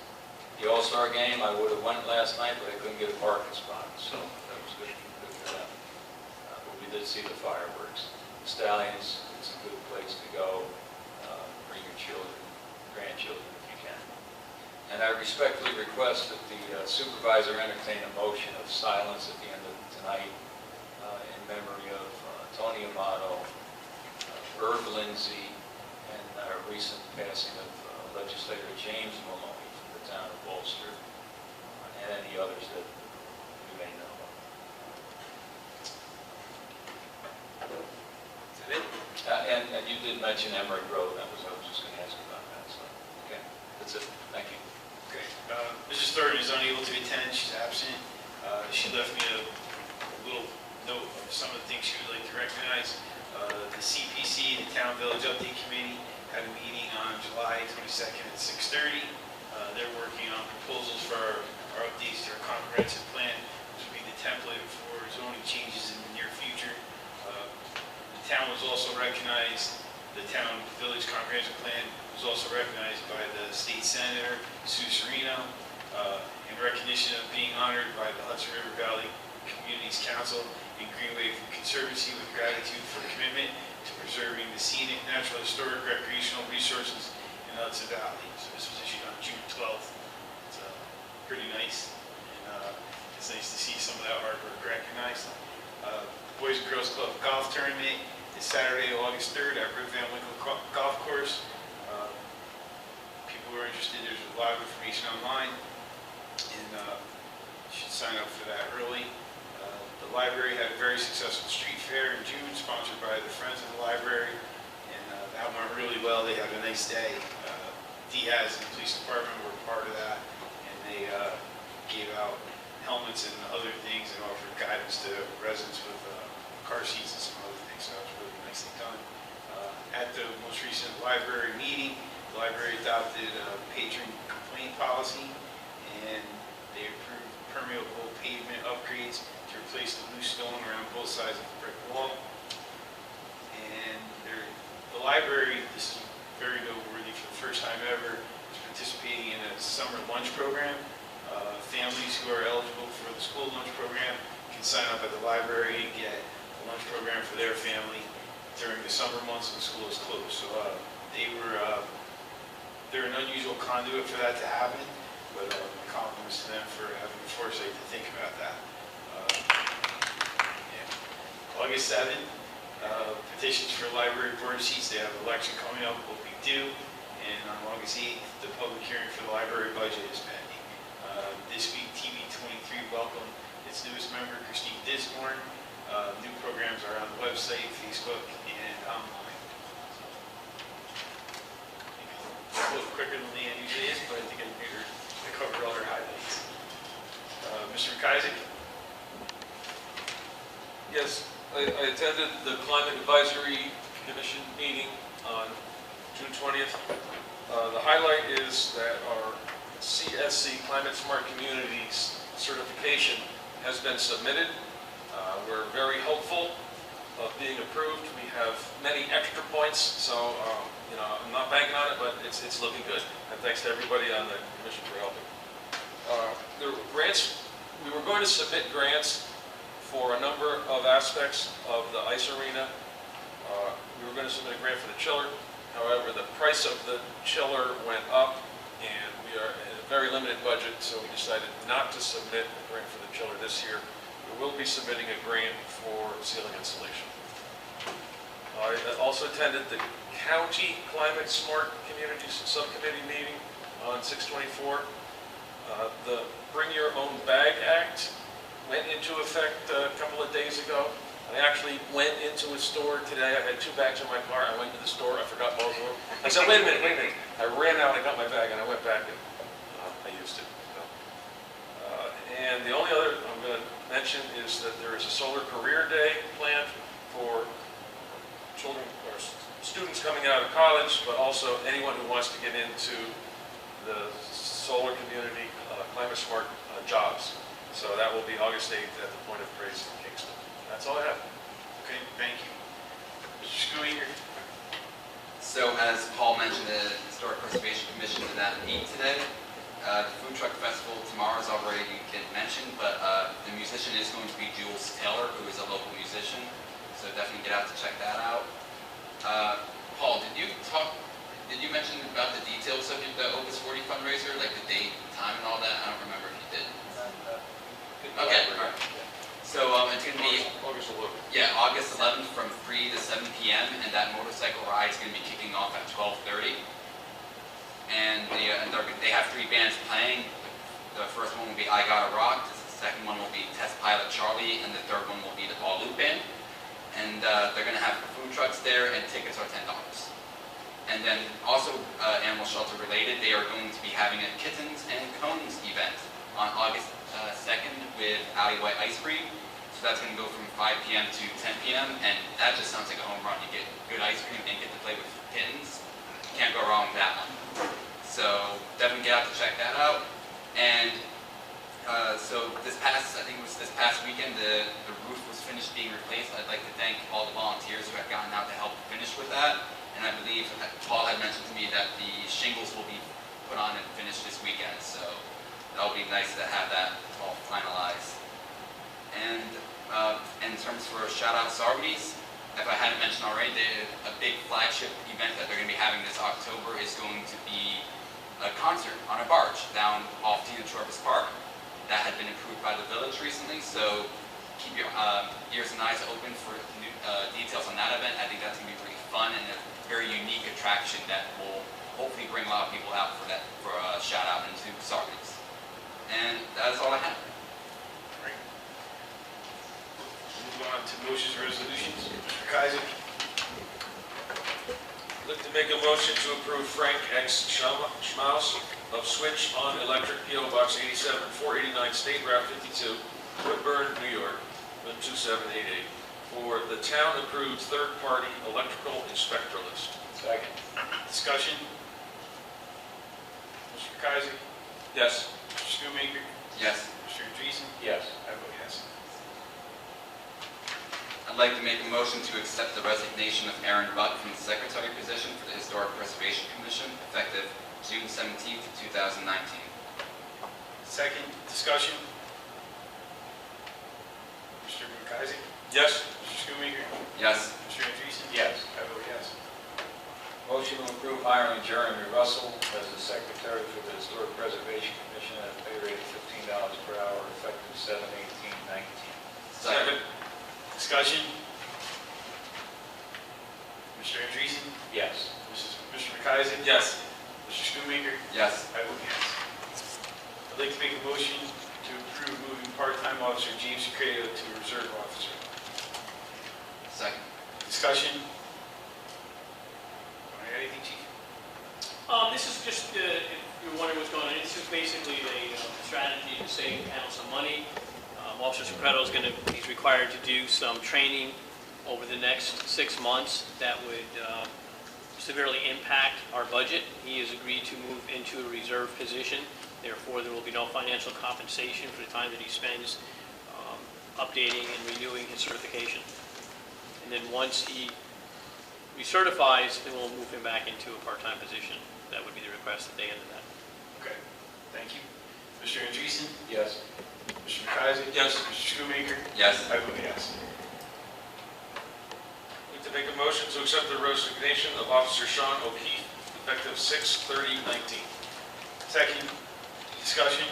The All-Star game, I would have went last night, but I couldn't get a parking spot, so that was good for them. But we did see the fireworks. Stallions, it's a good place to go. Bring your children, grandchildren if you can. And I respectfully request that the supervisor entertain a motion of silence at the end of tonight in memory of Tony Amato, Irv Lindsay, and our recent passing of legislator James Maloney from the town of Ulster, and any others that you may know of. And you did mention Emery Road. I was just going to ask about that. So, okay, that's it. Thank you. Okay. Mrs. Thurman is unable to attend. She's absent. She left me a little note of some of the things she would like to recognize. The CPC, the Town Village Update Committee, had a meeting on July 22nd at 6:30. They're working on proposals for our updates to our comprehensive plan, which will be the template for zoning changes in the near future. The town was also recognized, the town village comprehensive plan was also recognized by the state senator, Sue Serino, in recognition of being honored by the Hudson River Valley Communities Council and Greenway Conservancy with with gratitude for commitment to preserving the scenic, natural, historic, recreational resources in the Hudson Valley. So this was issued on June 12th. It's pretty nice, and it's nice to see some of that hard work recognized. Boys and Girls Club Golf Tournament is Saturday, August 3rd at Rick Van Winkle Golf Course. People who are interested, there's a lot of information online, and you should sign up for that early. The library had a very successful street fair in June, sponsored by the Friends of the Library, and that went really well. They had a nice day. Diaz and the police department were part of that, and they gave out helmets and other things and offered guidance to residents with car seats and some other things, so that was really nicely done. At the most recent library meeting, the library adopted a patron complaint policy, and they approved permeable pavement upgrades to replace the loose stone around both sides of the brick wall. And the library, this is very noteworthy, for the first time ever, is participating in a summer lunch program. Families who are eligible for the school lunch program can sign up at the library and get a lunch program for their family during the summer months when school is closed. So they're an unusual conduit for that to happen, but compliments to them for having the foresight to think about that. August 7th, petitions for library board seats. They have an election coming up, will be due, and on August 8th, the public hearing for the library budget is pending. This week, TV23 welcomed its newest member, Christine Disborn. New programs are on the website, Facebook, and online. So, a little quicker than Leanne usually is, but I think I covered all her highlights. Mr. Kaiser? Yes, I attended the Climate Advisory Commission meeting on June 20th. The highlight is that our CSC, Climate Smart Communities certification, has been submitted. We're very hopeful of being approved. We have many extra points, so I'm not banking on it, but it's looking good. And thanks to everybody on the commission for helping. There were grants. We were going to submit grants for a number of aspects of the ice arena. We were going to submit a grant for the chiller. However, the price of the chiller went up, and we are in a very limited budget, so we decided not to submit a grant for the chiller this year. We will be submitting a grant for ceiling insulation. I also attended the County Climate Smart Communities Subcommittee meeting on 6/24. The Bring Your Own Bag Act went into effect a couple of days ago. I actually went into a store today. I had 2 bags in my car. I went to the store. I forgot both of them. I said, wait a minute. I ran out, I got my bag, and I went back, and I used it. And the only other I'm going to mention is that there is a solar career day planned for children or students coming out of college, but also anyone who wants to get into the solar community climate smart jobs. So that will be August 8th at the Point of Praise in Kingston. That's all I have. Okay, thank you. Mr. Schooinger? So as Paul mentioned, the Historic Preservation Commission did not meet today. The Food Truck Festival tomorrow has already been mentioned, but the musician is going to be Jules Taylor, who is a local musician. So definitely get out to check that out. Paul, did you mention about the details of the Opus 40 fundraiser, like the date, time, and all that? I don't remember if you did. Okay, all right. So it's going to be August 11th. Yeah, August 11th from 3 to 7 p.m. and that motorcycle ride is going to be kicking off at 12:30. And they have 3 bands playing. The first one will be I Gotta Rock. The second one will be Test Pilot Charlie, and the third one will be the Paul Loop Band. And they're going to have food trucks there, and tickets are $10. And then also animal shelter related, they are going to be having a Kittens and Cones event on August 2nd with Alleyway Ice Cream. So that's going to go from 5 p.m. to 10 p.m. And that just sounds like a home run. You get good ice cream and get to play with kittens. Can't go wrong with that one. So definitely get out to check that out. And so I think it was this past weekend, the roof was finished being replaced. I'd like to thank all the volunteers who have gotten out to help finish with that. And I believe Paul had mentioned to me that the shingles will be put on and finished this weekend. So that'll be nice to have that all finalized. And in terms for shout out Saugerties, if I hadn't mentioned already, a big flagship event that they're going to be having this October is going to be a concert on a barge down off Tina Travis Park. That had been approved by the village recently, so keep your ears and eyes open for new details on that event. I think that's going to be pretty fun and a very unique attraction that will hopefully bring a lot of people out for a shout out into Saugerties. And that's all I have. Great. Move on to motions and resolutions. Mr. Kaiser. I'd like to make a motion to approve Frank X. Schmaus of Switch on Electric, P.O. Box 87, 489 State Route 52, Woodburn, New York, 12788, for the town-approved third-party electrical inspector list. Second. Discussion. Mr. Kaiser. Yes. Mr. Schoonmaker. Yes. Mr. Andreessen. Yes. I vote yes. I'd like to make a motion to accept the resignation of Aaron Buck from the secretary position for the Historic Preservation Commission, effective June 17th, 2019. Second. Discussion. Mr. Kaiser. Yes. Mr. Schoonmaker. Yes. Mr. Andreessen. Yes. I vote yes. Motion to approve hiring Jeremy Russell as the secretary for the Historic Preservation Commission at a pay rate of $15 per hour, effective 7/18/19. Second. Discussion. Mr. Andreessen. Yes. Mr. Kaiser. Yes. Mr. Schoonmaker. Yes. I vote yes. I'd like to make a motion to approve moving part-time officer James Credo to a reserve officer. Second. Discussion. Anything, Chief? This is just, if you're wondering what's going on, this is basically a strategy to save the town some money. Officer Secreto is he's required to do some training over the next 6 months that would severely impact our budget. He has agreed to move into a reserve position. Therefore, there will be no financial compensation for the time that he spends updating and renewing his certification. And then once he recertifies, then we'll move him back into a part-time position. That would be the request at the end of that. Okay, thank you. Mr. Andreessen? Yes. Mr. Kaiser? Yes. Mr. Schoonmaker? Yes. I vote yes. I'd like to make a motion to accept the resignation of Officer Sean O'Keefe, effective 6/30/19. Second. Discussion.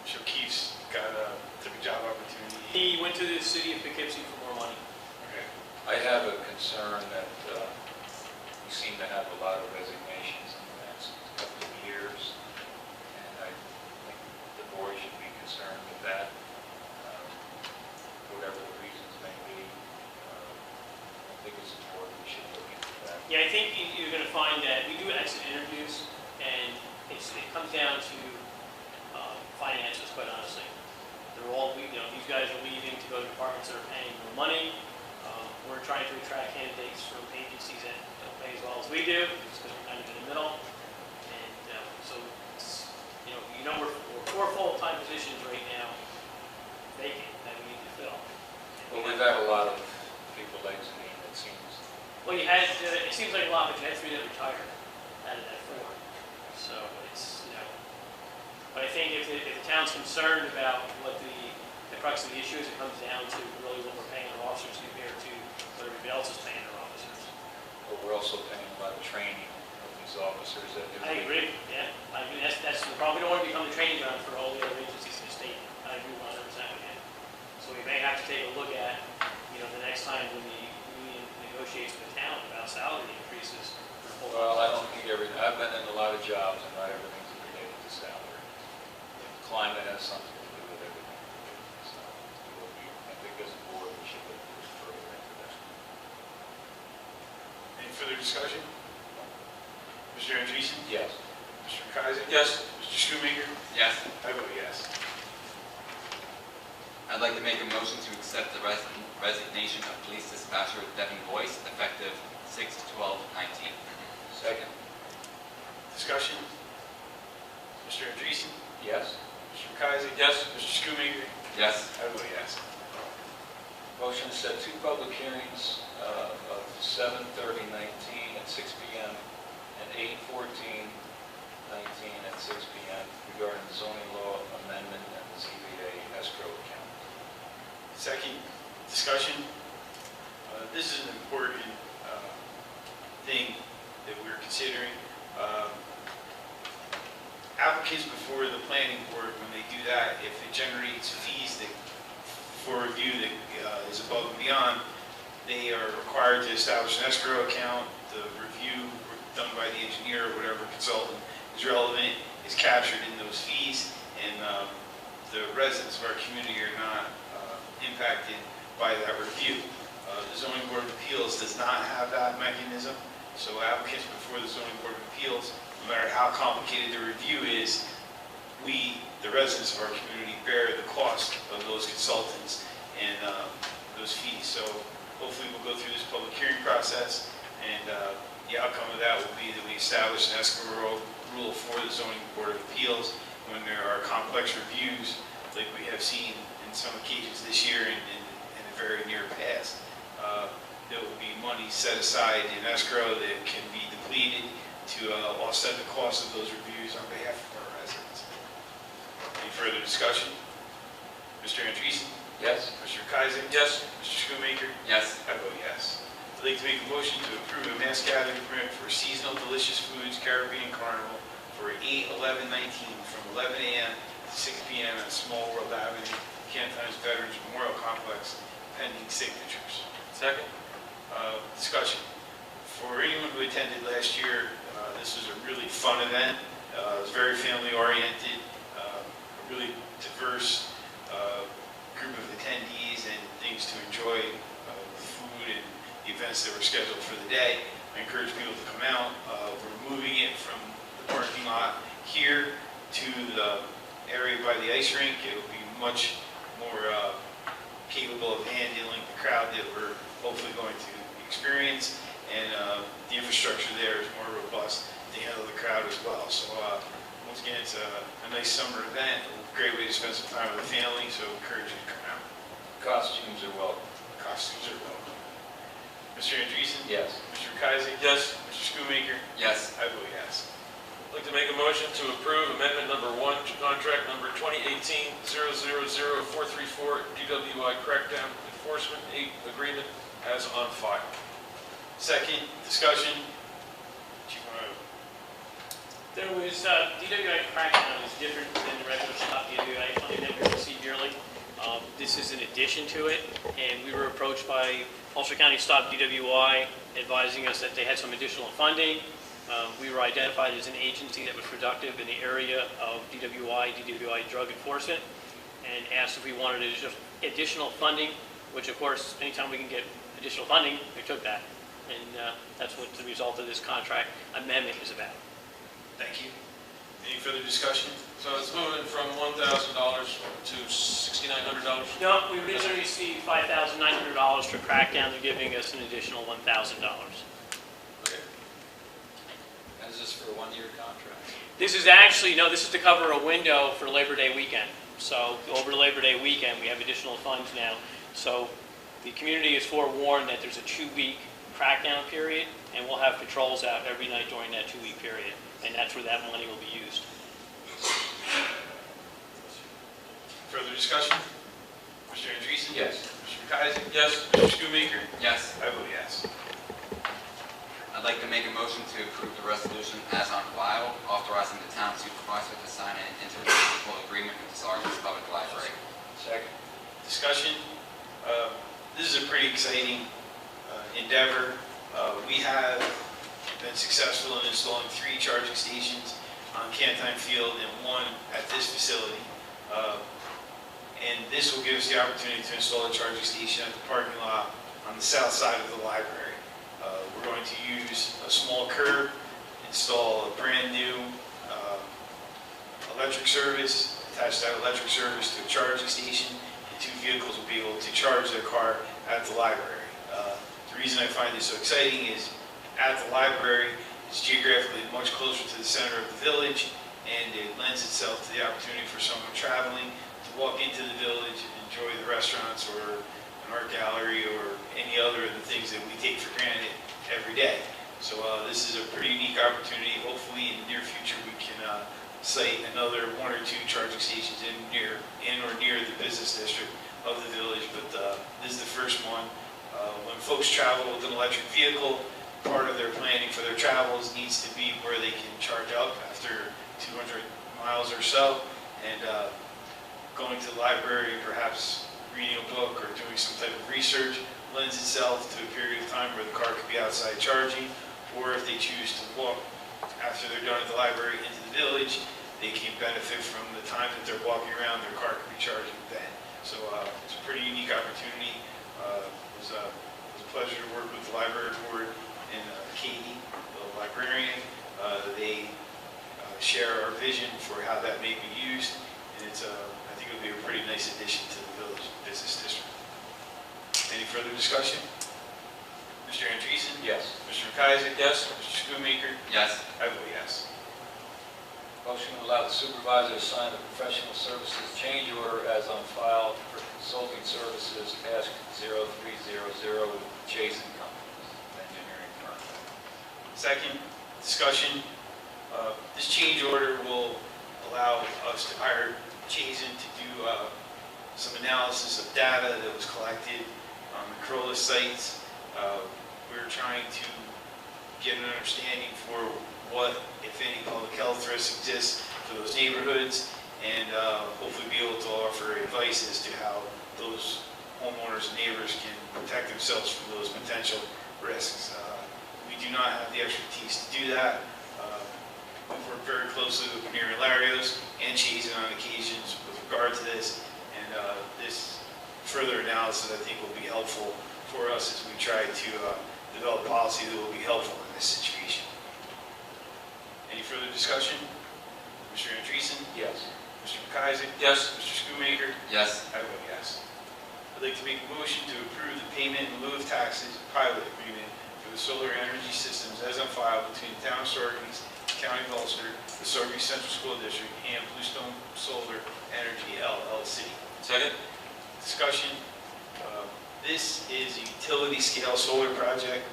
Mr. O'Keefe's took a job opportunity. He went to the city of Poughkeepsie for more money. Okay. I have a concern that we seem to have a lot of resignations in the last couple of years, and I think the board should be concerned with that, whatever the reasons may be. I think as a board we should look into that. Yeah, I think you're going to find that we do exit interviews, and it comes down to finances, quite honestly. They're all, these guys are leaving to go to departments that are paying more money. We're trying to attract candidates from agencies that don't pay as well as we do, just because we're kind of in the middle. And so, we're 4 full-time positions right now vacant that we need to fill. Well, we've had a lot of people exiting, it seems. Well, you had, it seems like a lot, but you had 3 that retired out of that 4. So it's, but I think if the town's concerned about what the crux of the issue is, it comes down to really what we're paying our officers compared to what everybody else is paying their officers. But we're also paying a lot of training of these officers that do. I agree, yeah. I mean, that's the problem. We don't want to become the training ground for all the other agencies in the state. I agree 100% with you. So we may have to take a look at, the next time when the union negotiates with the town about salary increases. Well, I don't think I've been in a lot of jobs and not everything's related to salary. Climate has something to do with everything. So I think as a board we should look further into that. Any further discussion? Mr. Andreessen? Yes. Mr. Kaiser? Yes. Mr. Schoonmaker? Yes. I vote yes. I'd like to make a motion to accept the resignation of Police Dispatcher Devin Boyce, effective 6/12/19. Second. Discussion? Mr. Andreessen? Yes. Mr. Kaiser? Yes. Mr. Schoonmaker? Yes. I vote yes. Motion to set 2 public hearings of 7/30/19 at 6 p.m. and 8/14/19 at 6 p.m. regarding the zoning law amendment and the ZBA escrow account. Second, discussion. This is an important thing that we're considering. Applicants before the planning board, when they do that, if it generates fees that, for review that is above and beyond, they are required to establish an escrow account. The review done by the engineer or whatever consultant is relevant is captured in those fees, and the residents of our community are not impacted by that review. The Zoning Board of Appeals does not have that mechanism, so applicants before the Zoning Board of Appeals, no matter how complicated the review is, we, the residents of our community, bear the cost of those consultants and those fees. So hopefully we'll go through this public hearing process, and the outcome of that will be that we establish an escrow rule for the Zoning Board of Appeals when there are complex reviews like we have seen in some occasions this year and in the very near past. There will be money set aside in escrow that can be depleted to offset the cost of those reviews on behalf of our residents. Any further discussion? Mr. Andreessen? Yes. Mr. Kaiser? Yes. Mr. Schoonmaker? Yes. I vote yes. I'd like to make a motion to approve a mass gathering permit for Seasonal Delicious Foods Caribbean Carnival for 8/11/19 from 11 a.m. to 6 p.m. at Small World Avenue, Canton's Veterans Memorial Complex, pending signatures. Second? Discussion. For anyone who attended last year, this was a really fun event. It was very family oriented, a really diverse group of attendees and things to enjoy, food and the events that were scheduled for the day. I encourage people to come out. We're moving it from the parking lot here to the area by the ice rink. It will be much more capable of handling the crowd that we're hopefully going to experience, and the infrastructure there is more robust to handle the crowd as well. So once again, it's a nice summer event, a great way to spend some time with the family, so I encourage you to come out. Costumes are welcome. Costumes are welcome. Mr. Andreessen? Yes. Mr. Kaiser? Yes. Mr. Schoonmaker? Yes. I vote yes. I'd like to make a motion to approve amendment number 1 to contract number 2018-000434 DWI Crackdown Enforcement 8 Agreement as on file. Second, discussion. Chief, There was, DWI crackdown is different than the regular stop DWI funding that we receive yearly. This is in addition to it, and we were approached by Ulster County Stop DWI advising us that they had some additional funding. We were identified as an agency that was productive in the area of DWI drug enforcement, and asked if we wanted additional funding, which of course, anytime we can get additional funding, we took that. And that's what the result of this contract amendment is about. thank you. Any further discussion? So it's moving from $1,000 to $6,900? No, we originally received $5,900 for crackdown. They're giving us an additional $1,000. Okay. And is this for a one-year contract? This is actually, no, this is to cover a window for Labor Day weekend. So over Labor Day weekend, we have additional funds now. So the community is forewarned that there's a 2-week crackdown period, and we'll have patrols out every night during that 2-week period. And that's where that money will be used. Further discussion? Mr. Andreessen? Yes. Mr. Kaiser? Yes. Mr. Schoonmaker? Yes. I vote yes. I'd like to make a motion to approve the resolution as on file, authorizing the town supervisor to sign an intermunicipal agreement with the Saugerties Public Library. Second. Discussion. This is a pretty exciting endeavor. We have been successful in installing 3 charging stations on Canton Field and 1 at this facility. And this will give us the opportunity to install a charging station at the parking lot on the south side of the library. We're going to use a small curb, install a brand new electric service, attach that electric service to a charging station, and 2 vehicles will be able to charge their car at the library. The reason I find this so exciting is at the library, it's geographically much closer to the center of the village, and it lends itself to the opportunity for someone traveling to walk into the village and enjoy the restaurants or an art gallery or any other of the things that we take for granted every day. So this is a pretty unique opportunity. Hopefully in the near future we can cite another 1 or 2 charging stations in or near the business district of the village, but this is the first one. When folks travel with an electric vehicle, part of their planning for their travels needs to be where they can charge up after 200 miles or so, and going to the library, perhaps reading a book or doing some type of research lends itself to a period of time where the car could be outside charging, or if they choose to walk after they're done at the library into the village, they can benefit from the time that they're walking around, their car could be charging then. So it's a pretty unique opportunity. It was a pleasure to work with the library board and Katie, the librarian. They share our vision for how that may be used, and it's I think it'll be a pretty nice addition to the village business district. Any further discussion? Mr. Andreessen? Yes. Mr. McIsaac? Yes. Mr. Schoonmaker? Yes. I vote yes. Motion to allow the supervisor to sign the professional services change order as on file for consulting services task 0300 with Chase & Company, engineering firm. Second, discussion. This change order will allow us to hire Chazen to do some analysis of data that was collected on the Corolla sites. We're trying to get an understanding for what, if any, public health risks exist for those neighborhoods, and hopefully be able to offer advice as to how those homeowners and neighbors can protect themselves from those potential risks. We do not have the expertise to do that. We've worked very closely with Panera and Larios and Chazen on occasions with regard to this, and this further analysis, I think, will be helpful for us as we try to develop policy that will be helpful in this situation. Any further discussion? Mr. Andreessen? Yes. Mr. McIsaac? Yes. Mr. Schoonmaker? Yes. I vote yes. I'd like to make a motion to approve the payment in lieu of taxes pilot agreement for the solar energy systems as on file between the town of Saugerties, County of Ulster, the Saugerties Central School District, and Bluestone Solar Energy LLC. Second? Discussion. This is a utility scale solar project,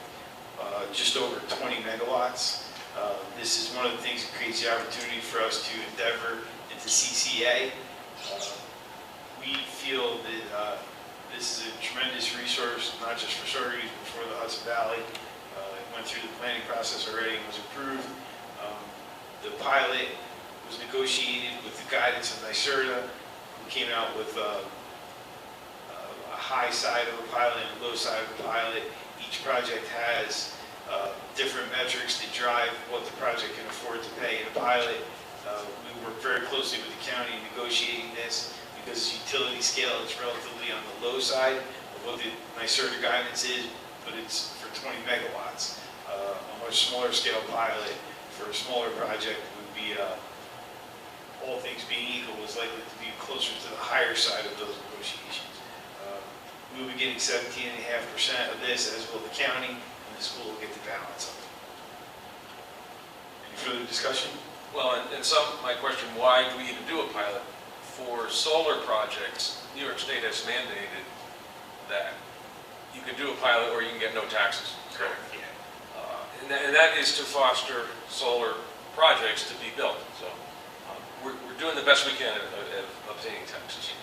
just over 20 megawatts. This is one of the things that creates the opportunity for us to endeavor into CCA. We feel that this is a tremendous resource, not just for Saugerties, but for the Hudson Valley. It went through the planning process already and was approved. The pilot was negotiated with the guidance of NYSERDA, who came out with a high side of a pilot and a low side of a pilot. Each project has different metrics that drive what the project can afford to pay in a pilot. We work very closely with the county in negotiating this because utility scale is relatively on the low side of what the NYSERDA guidance is, but it's for 20 megawatts. A much smaller scale pilot for a smaller project would be, all things being equal, is likely to be closer to the higher side of those negotiations. We will be getting 17.5% of this, as will the county, and the school will get the balance of it. Any further discussion? Well, and some might question, why do we even do a pilot? For solar projects, New York State has mandated that you can do a pilot or you can get no taxes. Correct. Yeah. And that is to foster solar projects to be built. So we're doing the best we can at obtaining taxes.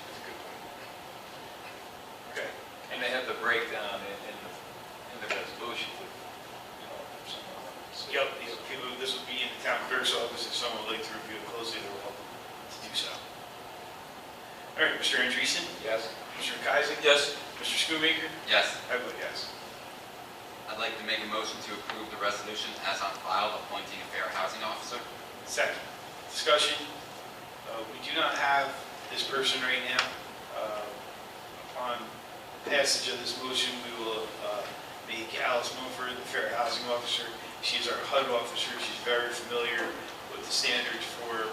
Okay. And they have the breakdown in the resolution with, Yep, people, this will be in the town clerk's office. If someone would like to review it closely, they're welcome to do so. All right, Mr. Andreessen? Yes. Mr. McIsaac? Yes. Mr. Schoonmaker? Yes. I vote yes. I'd like to make a motion to approve the resolution as on file appointing a fair housing officer. Second, discussion. We do not have this person right now. Upon passage of this motion, we will make Alice Mumford the fair housing officer. She's our HUD officer. She's very familiar with the standards for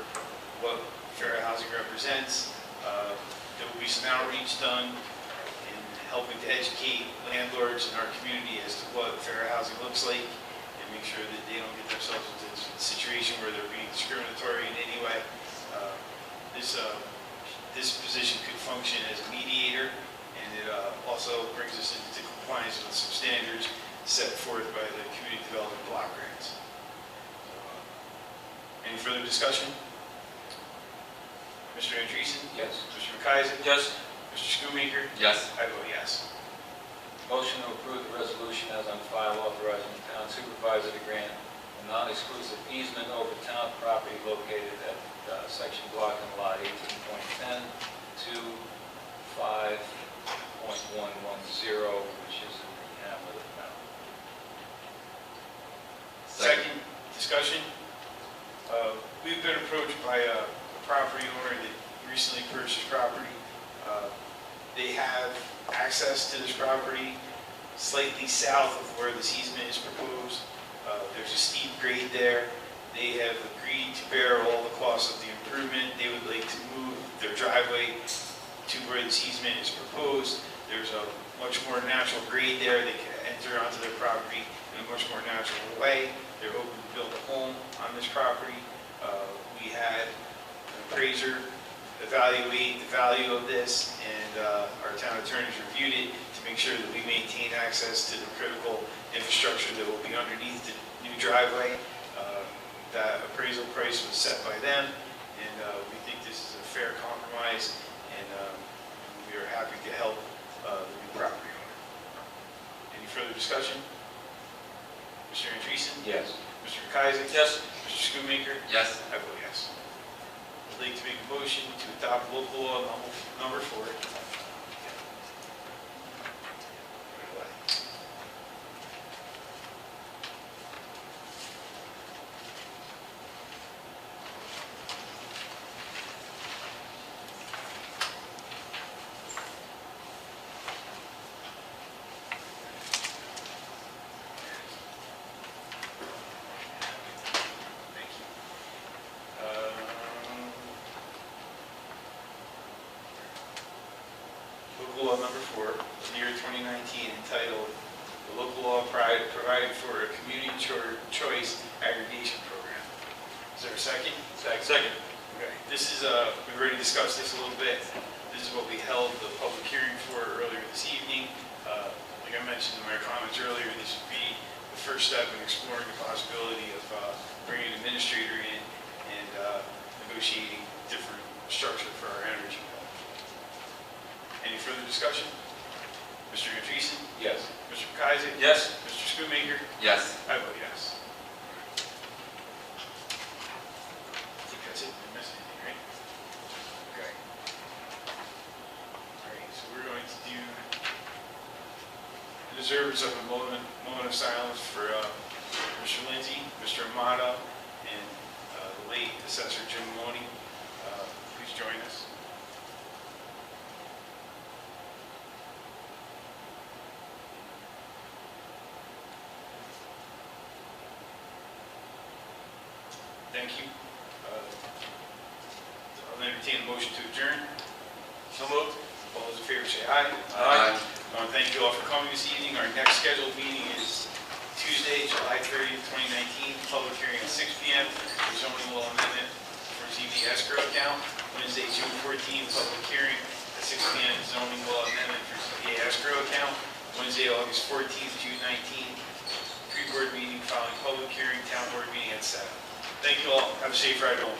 what fair housing represents. There will be some outreach done in helping to educate landlords in our community as to what fair housing looks like and make sure that they don't get themselves into a situation where they're being discriminatory in any way. This position could function as a mediator, and it also brings us into compliance with some standards set forth by the Community Development Block Grants. Any further discussion? Mr. Andreessen? Yes. Mr. McIsaac? Yes. Mr. Schoonmaker? Yes. I vote yes. Motion to approve the resolution as on file authorizing the town supervisor to grant a non-exclusive easement over town property located at section block and lot 18.10 to 5.110, which is in the hamlet of Mount. Second discussion. We've been approached by a property owner that recently purchased property. They have access to this property slightly south of where this easement is proposed. There's a steep grade there. They have agreed to bear all the costs of the improvement. They would like to move their driveway to where this easement is proposed. There's a much more natural grade there. They can enter onto their property in a much more natural way. They're hoping to build a home on this property. We had an appraiser evaluate the value of this, and our town attorneys reviewed it to make sure that we maintain access to the critical infrastructure that will be underneath the new driveway. That appraisal price was set by them, and we think this is a fair compromise, and we are happy to help the new property owner. Any further discussion? Mr. Andreessen? Yes. Mr. Kaiser? Yes. Mr. Schoonmaker? Yes. I vote yes. I'd like to make a motion to adopt local law number 4. Thank you. Local law number 4, of the year 2019, entitled, "The Local Law Providing for a Community Choice Aggregation Program." Is there a second? Second. Okay, this is, we've already discussed this a little bit. This is what we held the public hearing for earlier this evening. Like I mentioned in my comments earlier, this would be the first step in exploring the possibility of bringing an administrator in and negotiating different structure for our energy bill. Any further discussion? Mr. Andreessen? Yes. Mr. Kaiser? Yes. Mr. Schoonmaker? Yes. I vote yes. I think that's it. Didn't miss anything, right? Okay. All right, so we're going to do the deserves of a moment of silence for Mr. Lindsay, Mr. Amato, and the late Assessor Jim Maloney. Please join us. Thank you. I'll entertain a motion to adjourn. So moved. All those in favor say aye. Aye. I want to thank you all for coming this evening. Our next scheduled meeting is Tuesday, July 30th, 2019, public hearing at 6 p.m. for zoning law amendment for ZB escrow account. Wednesday, June 14th, public hearing at 6 p.m. zoning law amendment for ZB escrow account. Wednesday, August 14th, June 19th, pre-board meeting following public hearing, town board meeting at 7. Thank you all. Have a safe ride home.